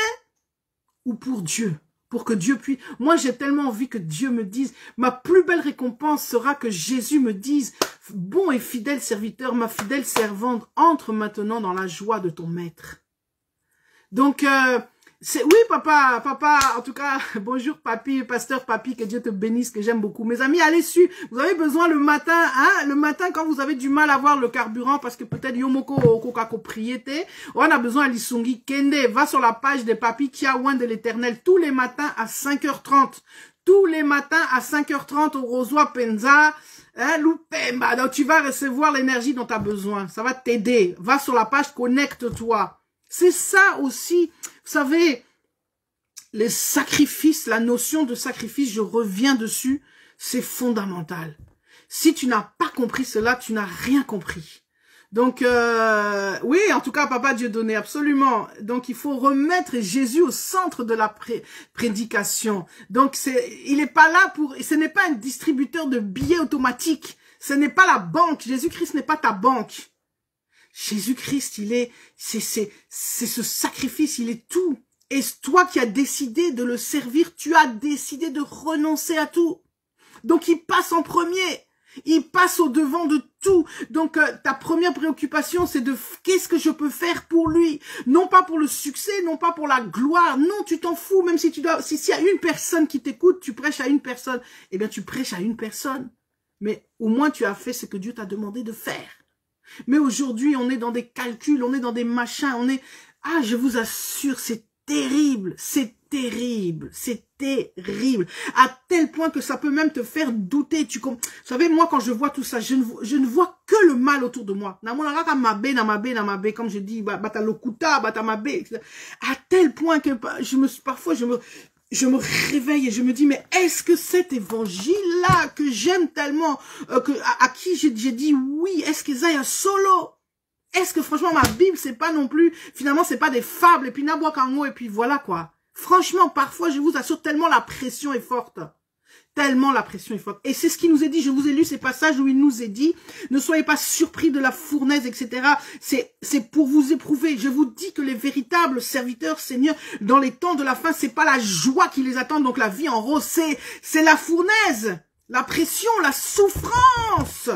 ou pour Dieu? Pour que Dieu puisse... Moi, j'ai tellement envie que Dieu me dise, ma plus belle récompense sera que Jésus me dise, bon et fidèle serviteur, ma fidèle servante, entre maintenant dans la joie de ton maître. Donc, oui, papa, en tout cas, bonjour, papi, pasteur, papi, que Dieu te bénisse, que j'aime beaucoup. Mes amis, allez su, vous avez besoin le matin, le matin quand vous avez du mal à voir le carburant, parce que peut-être Yomoko Okokako priété, on a besoin d'Isungi Kende, va sur la page des papis Kia Wan de l'Éternel, tous les matins à 5h30. Tous les matins à 5h30 au Rosoa Penza, Lupemba. Donc tu vas recevoir l'énergie dont tu as besoin. Ça va t'aider. Va sur la page, connecte-toi. C'est ça aussi, vous savez, les sacrifices, la notion de sacrifice, je reviens dessus. C'est fondamental. Si tu n'as pas compris cela, tu n'as rien compris. Donc, oui, en tout cas, Papa Dieudonné, absolument. Donc, il faut remettre Jésus au centre de la prédication. Donc, il n'est pas là pour... Ce n'est pas un distributeur de billets automatiques. Ce n'est pas la banque. Jésus-Christ n'est pas ta banque. Jésus-Christ, c'est ce sacrifice, il est tout. Et toi qui as décidé de le servir, tu as décidé de renoncer à tout. Donc, il passe en premier. Il passe au devant de tout. Donc, ta première préoccupation, c'est de qu'est-ce que je peux faire pour lui? Non pas pour le succès, non pas pour la gloire. Non, tu t'en fous. Même si tu dois, s'il y a une personne qui t'écoute, tu prêches à une personne. Eh bien, tu prêches à une personne. Mais au moins, tu as fait ce que Dieu t'a demandé de faire. Mais aujourd'hui, on est dans des calculs, on est dans des machins, on est... Ah, je vous assure, c'est terrible, c'est terrible, c'est terrible. À tel point que ça peut même te faire douter. Vous savez, moi, quand je vois tout ça, je ne vois que le mal autour de moi. Comme je dis, bata lokuta, bata mabe. À tel point que parfois, je me réveille et je me dis, mais est-ce que cet évangile-là, que j'aime tellement, à qui j'ai dit oui, est-ce que ça y a solo? Est-ce que franchement, ma Bible, c'est pas non plus, finalement, c'est pas des fables, et puis Naboakango, et puis voilà quoi. Franchement, parfois, je vous assure, tellement la pression est forte. Tellement la pression est forte. Et c'est ce qui nous est dit, je vous ai lu ces passages où il nous est dit, ne soyez pas surpris de la fournaise, etc. C'est pour vous éprouver. Je vous dis que les véritables serviteurs, Seigneur, dans les temps de la fin, c'est pas la joie qui les attend, donc la vie en rose, c'est la fournaise, la pression, la souffrance.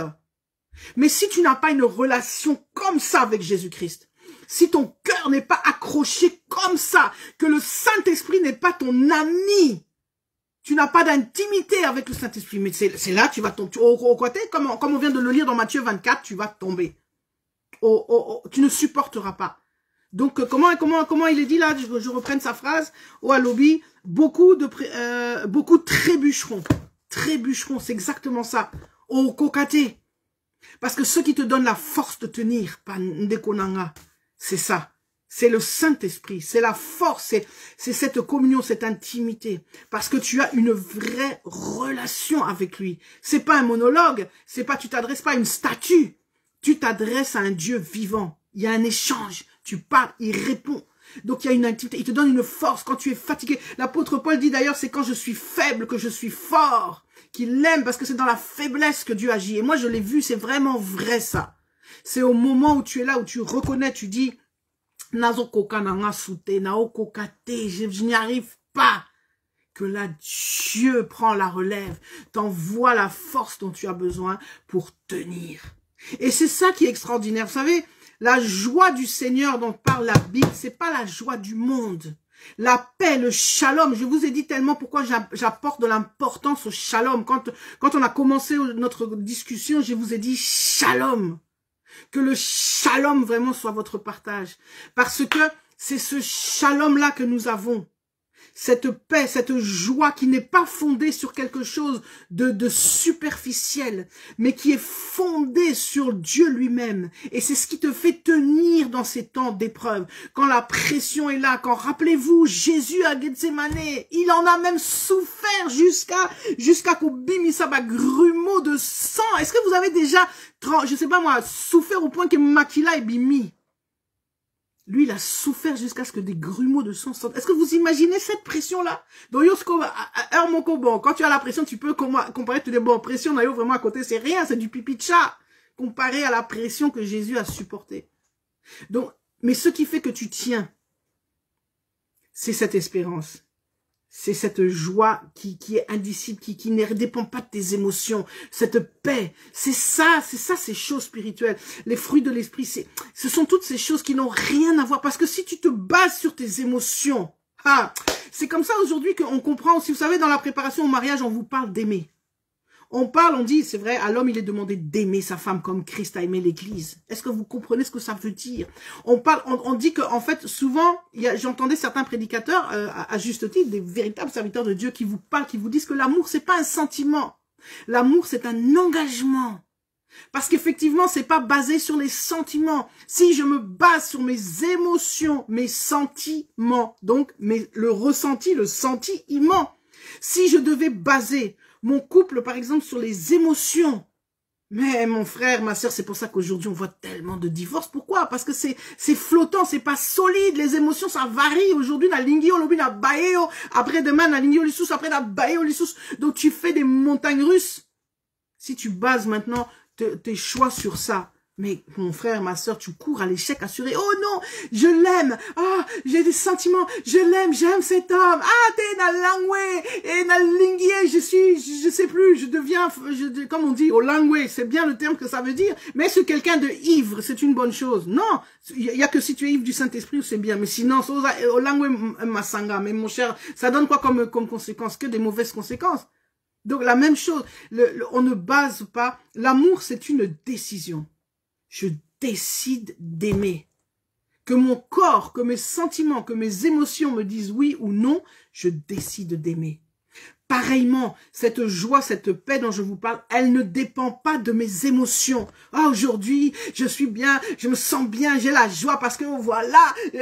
Mais si tu n'as pas une relation comme ça avec Jésus-Christ, si ton cœur n'est pas accroché comme ça, que le Saint-Esprit n'est pas ton ami, tu n'as pas d'intimité avec le Saint-Esprit. Mais c'est là, tu vas tomber. Au côté, comme on vient de le lire dans Matthieu 24, tu vas tomber. Tu ne supporteras pas. Donc, comment il est dit là, je reprenne sa phrase, au lobby, beaucoup trébucheront. Trébucheront, c'est exactement ça. Au cocaté. Parce que ceux qui te donnent la force de tenir, pas Ndekonanga, c'est ça. C'est le Saint-Esprit, c'est la force, c'est cette communion, cette intimité. Parce que tu as une vraie relation avec lui. C'est pas un monologue, tu t'adresses pas à une statue. Tu t'adresses à un Dieu vivant. Il y a un échange. Tu parles, il répond. Donc il y a une intimité, il te donne une force quand tu es fatigué. L'apôtre Paul dit d'ailleurs, c'est quand je suis faible que je suis fort. Qu'il l'aime parce que c'est dans la faiblesse que Dieu agit. Et moi, je l'ai vu, c'est vraiment vrai ça. C'est au moment où tu es là, où tu reconnais, tu dis, je n'y arrive pas. Que là, Dieu prend la relève, t'envoie la force dont tu as besoin pour tenir. Et c'est ça qui est extraordinaire. Vous savez, la joie du Seigneur dont parle la Bible, c'est pas la joie du monde. La paix, le shalom, je vous ai dit tellement pourquoi j'apporte de l'importance au shalom. Quand on a commencé notre discussion, je vous ai dit shalom. Que le shalom vraiment soit votre partage. Parce que c'est ce shalom-là que nous avons. Cette paix, cette joie qui n'est pas fondée sur quelque chose de superficiel, mais qui est fondée sur Dieu lui-même. Et c'est ce qui te fait tenir dans ces temps d'épreuve. Quand la pression est là, quand, rappelez-vous, Jésus à Gethsemane, il en a même souffert jusqu'à qu'au bimisaba grumeau de sang. Est-ce que vous avez déjà, je sais pas moi, souffert au point que Makila est bimi? Lui, il a souffert jusqu'à ce que des grumeaux de sang sortent. Est-ce que vous imaginez cette pression-là? Quand tu as la pression, tu peux comparer toutes les bonnes pressions. D'ailleurs, vraiment à côté, c'est rien, c'est du pipi de chat. Comparé à la pression que Jésus a supportée. Donc, mais ce qui fait que tu tiens, c'est cette espérance. C'est cette joie qui est indicible, qui ne dépend pas de tes émotions. Cette paix, c'est ça, ces choses spirituelles. Les fruits de l'esprit, ce sont toutes ces choses qui n'ont rien à voir. Parce que si tu te bases sur tes émotions, c'est comme ça aujourd'hui qu'on comprend. Si vous savez, dans la préparation au mariage, on vous parle d'aimer. On dit, c'est vrai, à l'homme, il est demandé d'aimer sa femme comme Christ a aimé l'église. Est-ce que vous comprenez ce que ça veut dire? On dit que, en fait, souvent, j'entendais certains prédicateurs, à juste titre, des véritables serviteurs de Dieu qui vous parlent, qui vous disent que l'amour, c'est pas un sentiment. L'amour, c'est un engagement. Parce qu'effectivement, c'est pas basé sur les sentiments. Si je me base sur mes émotions, mes sentiments, donc le ressenti, le sentiment. Si je devais baser mon couple, par exemple, sur les émotions. Mais mon frère, ma soeur, c'est pour ça qu'aujourd'hui, on voit tellement de divorces. Pourquoi? Parce que c'est flottant, c'est pas solide. Les émotions, ça varie. Aujourd'hui, na lingi, on na baeo. Après-demain, na lingi, lissus. Après, na baeo, lissus. Donc, tu fais des montagnes russes. Si tu bases maintenant tes choix sur ça, mais mon frère, ma soeur, tu cours à l'échec assuré. Oh non, je l'aime. Ah, j'ai des sentiments. Je l'aime, j'aime cet homme. Ah, t'es na langwe et na linguier. Je sais plus, je deviens, comme on dit, au langwe. C'est bien le terme que ça veut dire. Mais est-ce que quelqu'un de ivre, c'est une bonne chose? Non. Il y a que si tu es ivre du Saint-Esprit, c'est bien. Mais sinon, au langwe masanga. Mais mon cher, ça donne quoi comme conséquence? Que des mauvaises conséquences. Donc, la même chose. On ne base pas. L'amour, c'est une décision. Je décide d'aimer. Que mon corps, que mes sentiments, que mes émotions me disent oui ou non, je décide d'aimer. Pareillement, cette joie, cette paix dont je vous parle, elle ne dépend pas de mes émotions. Ah, aujourd'hui, je suis bien, je me sens bien, j'ai la joie parce que voilà,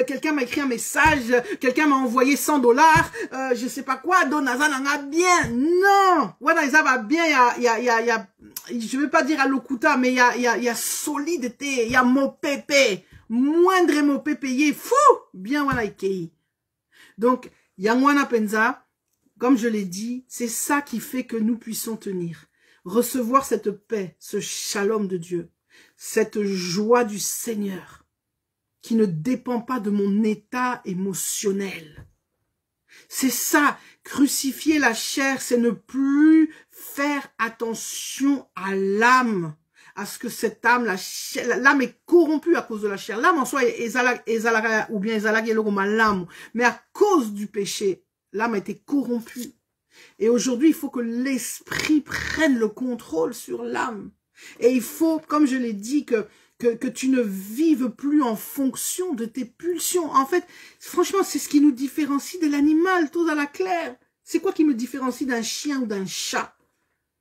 quelqu'un m'a écrit un message, quelqu'un m'a envoyé $100, je sais pas quoi, Donaza n'en bien. Non! Voilà, ça va bien, il y a, je vais pas dire à l'okuta, mais il y a solidité, il y a mon pépé, moindre mot pépé, fou! Bien, voilà, ikei. Donc, Yangwana Penza, comme je l'ai dit, c'est ça qui fait que nous puissions tenir. Recevoir cette paix, ce shalom de Dieu, cette joie du Seigneur, qui ne dépend pas de mon état émotionnel. C'est ça, crucifier la chair, c'est ne plus faire attention à l'âme, à ce que cette âme, l'âme est corrompue à cause de la chair. L'âme en soi est ou bien l'âme, mais à cause du péché, l'âme a été corrompue. Et aujourd'hui, il faut que l'esprit prenne le contrôle sur l'âme. Et il faut, comme je l'ai dit, que tu ne vives plus en fonction de tes pulsions. En fait, franchement, c'est ce qui nous différencie de l'animal, tout à la claire. C'est quoi qui me différencie d'un chien ou d'un chat?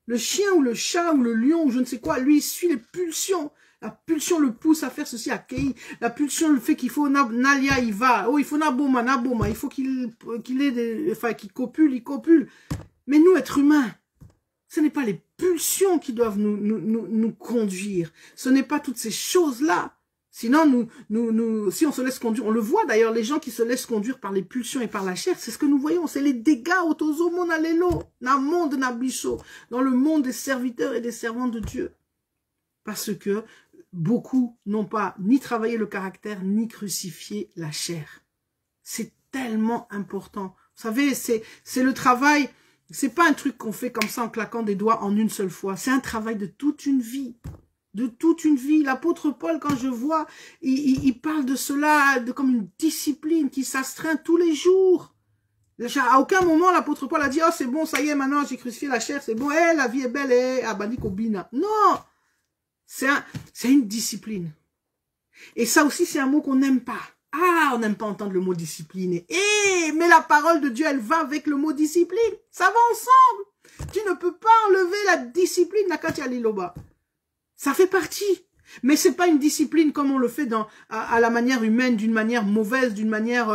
Le chien ou le chat ou le lion ou je ne sais quoi, lui, il suit les pulsions. La pulsion le pousse à faire ceci, à Kei. La pulsion le fait qu'il faut Nalia, il va. Oh, il faut Naboma. Il faut qu'il ait des, enfin, qu'il copule, il copule. Mais nous, êtres humains, ce n'est pas les pulsions qui doivent nous conduire. Ce n'est pas toutes ces choses-là. Sinon, si on se laisse conduire, on le voit d'ailleurs, les gens qui se laissent conduire par les pulsions et par la chair, c'est ce que nous voyons, c'est les dégâts autozomo nalelo, na monde nabiso, dans le monde des serviteurs et des servantes de Dieu. Parce que beaucoup n'ont pas ni travaillé le caractère, ni crucifié la chair. C'est tellement important. Vous savez, c'est le travail, c'est pas un truc qu'on fait comme ça en claquant des doigts en une seule fois. C'est un travail de toute une vie. De toute une vie. L'apôtre Paul, quand je vois, il parle de cela comme une discipline qui s'astreint tous les jours. À aucun moment, l'apôtre Paul a dit, oh, c'est bon, ça y est, maintenant, j'ai crucifié la chair, c'est bon, la vie est belle, abani kobina. Non! C'est une discipline. Et ça aussi, c'est un mot qu'on n'aime pas. Ah, on n'aime pas entendre le mot discipline. Mais la parole de Dieu, elle va avec le mot discipline. Ça va ensemble. Tu ne peux pas enlever la discipline Nakatia Liloba. Ça fait partie. Mais c'est pas une discipline comme on le fait à la manière humaine, d'une manière mauvaise, d'une manière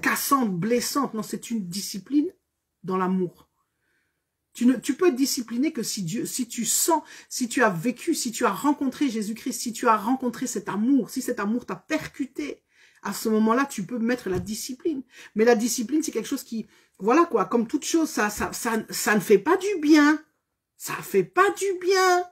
cassante, blessante. Non, c'est une discipline dans l'amour. Tu peux être discipliné que si tu sens, si tu as vécu, si tu as rencontré Jésus-Christ, si tu as rencontré cet amour, si cet amour t'a percuté, à ce moment-là, tu peux mettre la discipline. Mais la discipline, c'est quelque chose qui, voilà quoi, comme toute chose, ça ne fait pas du bien. Ça fait pas du bien.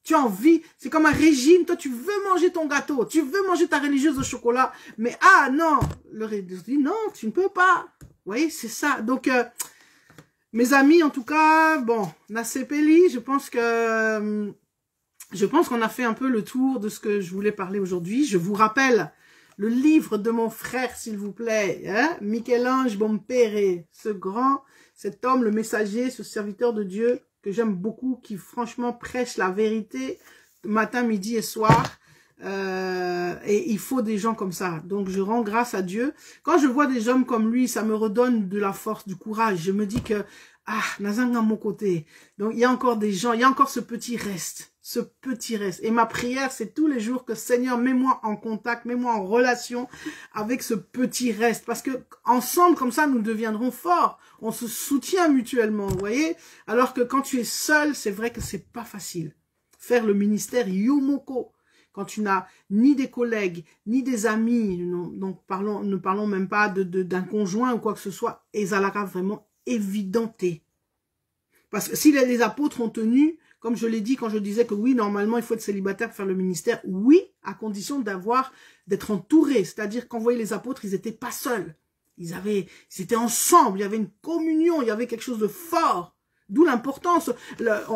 Tu as envie, c'est comme un régime, toi tu veux manger ton gâteau, tu veux manger ta religieuse au chocolat, mais ah non, le régime dit non, tu ne peux pas. Vous voyez, c'est ça. Donc, mes amis, en tout cas, bon, Nasepeli, je pense qu'on a fait un peu le tour de ce que je voulais parler aujourd'hui. Je vous rappelle le livre de mon frère, s'il vous plaît, hein, Michel-Ange Bompere, cet homme, le messager, ce serviteur de Dieu, que j'aime beaucoup, qui franchement prêche la vérité matin, midi et soir. Et il faut des gens comme ça. Donc je rends grâce à Dieu. Quand je vois des hommes comme lui, ça me redonne de la force, du courage. Je me dis que, Nazanga à mon côté. Donc il y a encore des gens, il y a encore ce petit reste. ce petit reste. Et ma prière, c'est tous les jours que Seigneur, mets-moi en contact, mets-moi en relation avec ce petit reste. Parce que ensemble, comme ça, nous deviendrons forts. On se soutient mutuellement, vous voyez. Alors que quand tu es seul, c'est vrai que c'est pas facile. Faire le ministère Yumoko, quand tu n'as ni des collègues, ni des amis, donc ne parlons même pas d'un conjoint ou quoi que ce soit, et ça l'a vraiment évidenté. Parce que si les apôtres ont tenu, comme je l'ai dit quand je disais que oui, normalement, il faut être célibataire pour faire le ministère. Oui, à condition d'être entouré. C'est-à-dire qu'en voyait les apôtres, ils n'étaient pas seuls. Ils étaient ensemble. Il y avait une communion. Il y avait quelque chose de fort. D'où l'importance.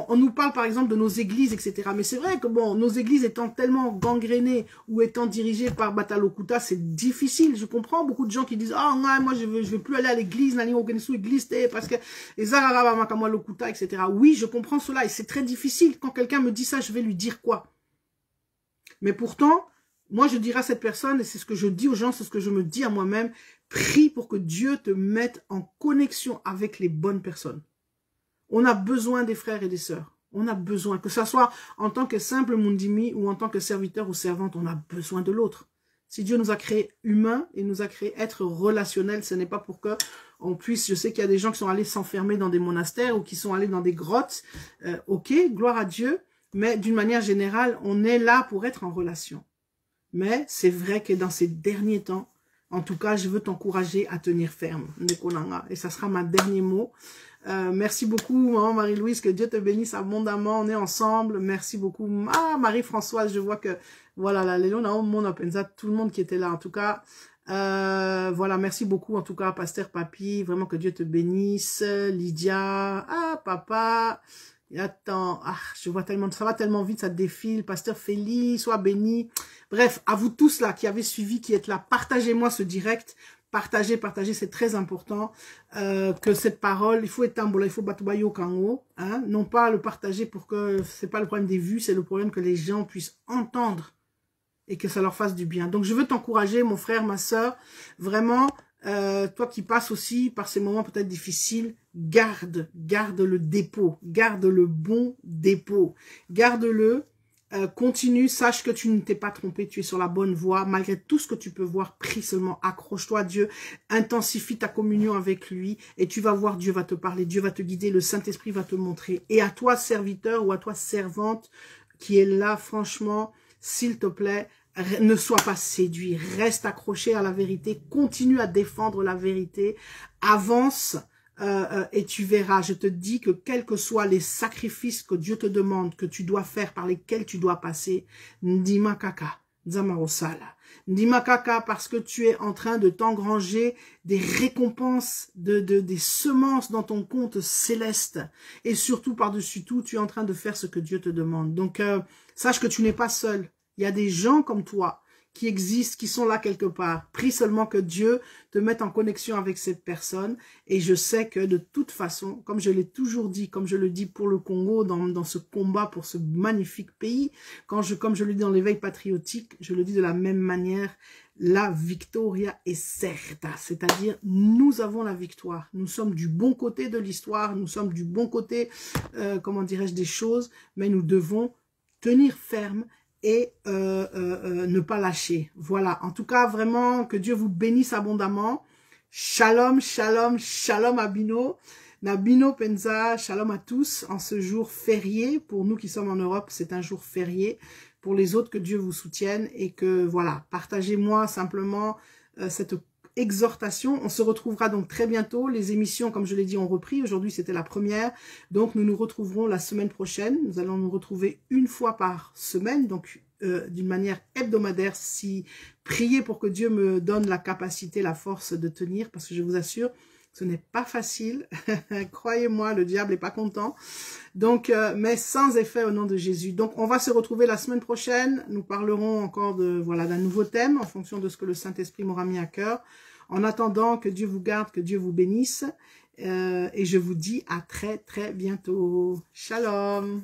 On nous parle par exemple de nos églises, etc. Mais c'est vrai que bon, nos églises étant tellement gangrénées ou étant dirigées par Batalokuta, c'est difficile. Je comprends beaucoup de gens qui disent « Ah, moi je veux plus aller à l'église, parce que les Lokuta, etc. » Oui, je comprends cela et c'est très difficile. Quand quelqu'un me dit ça, je vais lui dire quoi? Mais pourtant, moi je dirais à cette personne, et c'est ce que je dis aux gens, c'est ce que je me dis à moi-même, prie pour que Dieu te mette en connexion avec les bonnes personnes. On a besoin des frères et des sœurs. On a besoin, que ça soit en tant que simple mundimi ou en tant que serviteur ou servante, on a besoin de l'autre. Si Dieu nous a créés humains et nous a créés êtres relationnels, ce n'est pas pour que on puisse, je sais qu'il y a des gens qui sont allés s'enfermer dans des monastères ou qui sont allés dans des grottes. Ok, gloire à Dieu, mais d'une manière générale, on est là pour être en relation. Mais c'est vrai que dans ces derniers temps, en tout cas, je veux t'encourager à tenir ferme, Nekolanga, et ça sera ma dernier mot. Merci beaucoup, maman Marie-Louise, que Dieu te bénisse abondamment, on est ensemble, merci beaucoup. Ah, Marie-Françoise, je vois que, voilà, là, les tout le monde qui était là, en tout cas, voilà, merci beaucoup, en tout cas, Pasteur Papy, vraiment que Dieu te bénisse, Lydia, ah, papa, et attends, ah, je vois tellement, ça va tellement vite, ça défile, Pasteur Félix, sois béni. Bref, à vous tous là, qui avez suivi, qui êtes là, partagez-moi ce direct, partagez, c'est très important que cette parole, il faut être tambola, il faut batubayo kango, hein, non pas le partager pour que, c'est pas le problème des vues, c'est le problème que les gens puissent entendre et que ça leur fasse du bien. Donc je veux t'encourager, mon frère, ma sœur, vraiment, toi qui passes aussi par ces moments peut-être difficiles, garde le dépôt, garde le bon dépôt, garde-le. Continue, sache que tu ne t'es pas trompé, tu es sur la bonne voie, malgré tout ce que tu peux voir, prie seulement, accroche-toi à Dieu, intensifie ta communion avec lui, et tu vas voir, Dieu va te parler, Dieu va te guider, le Saint-Esprit va te montrer. Et à toi, serviteur ou à toi, servante, qui est là, franchement, s'il te plaît, ne sois pas séduit, reste accroché à la vérité, continue à défendre la vérité, avance, et tu verras, je te dis que quels que soient les sacrifices que Dieu te demande, que tu dois faire, par lesquels tu dois passer, Ndima Kaka, Nzamarosala, Ndima Kaka, parce que tu es en train de t'engranger des récompenses, des semences dans ton compte céleste, et surtout par-dessus tout, tu es en train de faire ce que Dieu te demande. Donc, sache que tu n'es pas seul, il y a des gens comme toi, qui existent, qui sont là quelque part. Prie seulement que Dieu te mette en connexion avec cette personne. Et je sais que de toute façon, comme je l'ai toujours dit, comme je le dis pour le Congo, dans ce combat pour ce magnifique pays, comme je le dis dans l'éveil patriotique, je le dis de la même manière, la victoria est certa. C'est-à-dire, nous avons la victoire. Nous sommes du bon côté de l'histoire, nous sommes du bon côté, comment dirais-je, des choses, mais nous devons tenir ferme et ne pas lâcher. Voilà, en tout cas, vraiment, que Dieu vous bénisse abondamment. Shalom, shalom, shalom à Bino. Nabino Penza, shalom à tous en ce jour férié. Pour nous qui sommes en Europe, c'est un jour férié. Pour les autres, que Dieu vous soutienne et que, voilà, partagez-moi simplement cette exhortation. On se retrouvera donc très bientôt. Les émissions, comme je l'ai dit, ont repris. Aujourd'hui, c'était la première. Donc, nous nous retrouverons la semaine prochaine. Nous allons nous retrouver une fois par semaine, donc d'une manière hebdomadaire. Si priez pour que Dieu me donne la capacité, la force de tenir, parce que je vous assure, ce n'est pas facile. Croyez-moi, le diable n'est pas content. Donc, mais sans effet au nom de Jésus. Donc, on va se retrouver la semaine prochaine. Nous parlerons encore de, voilà, d'un nouveau thème en fonction de ce que le Saint-Esprit m'aura mis à cœur. En attendant, que Dieu vous garde, que Dieu vous bénisse. Et je vous dis à très, très bientôt. Shalom.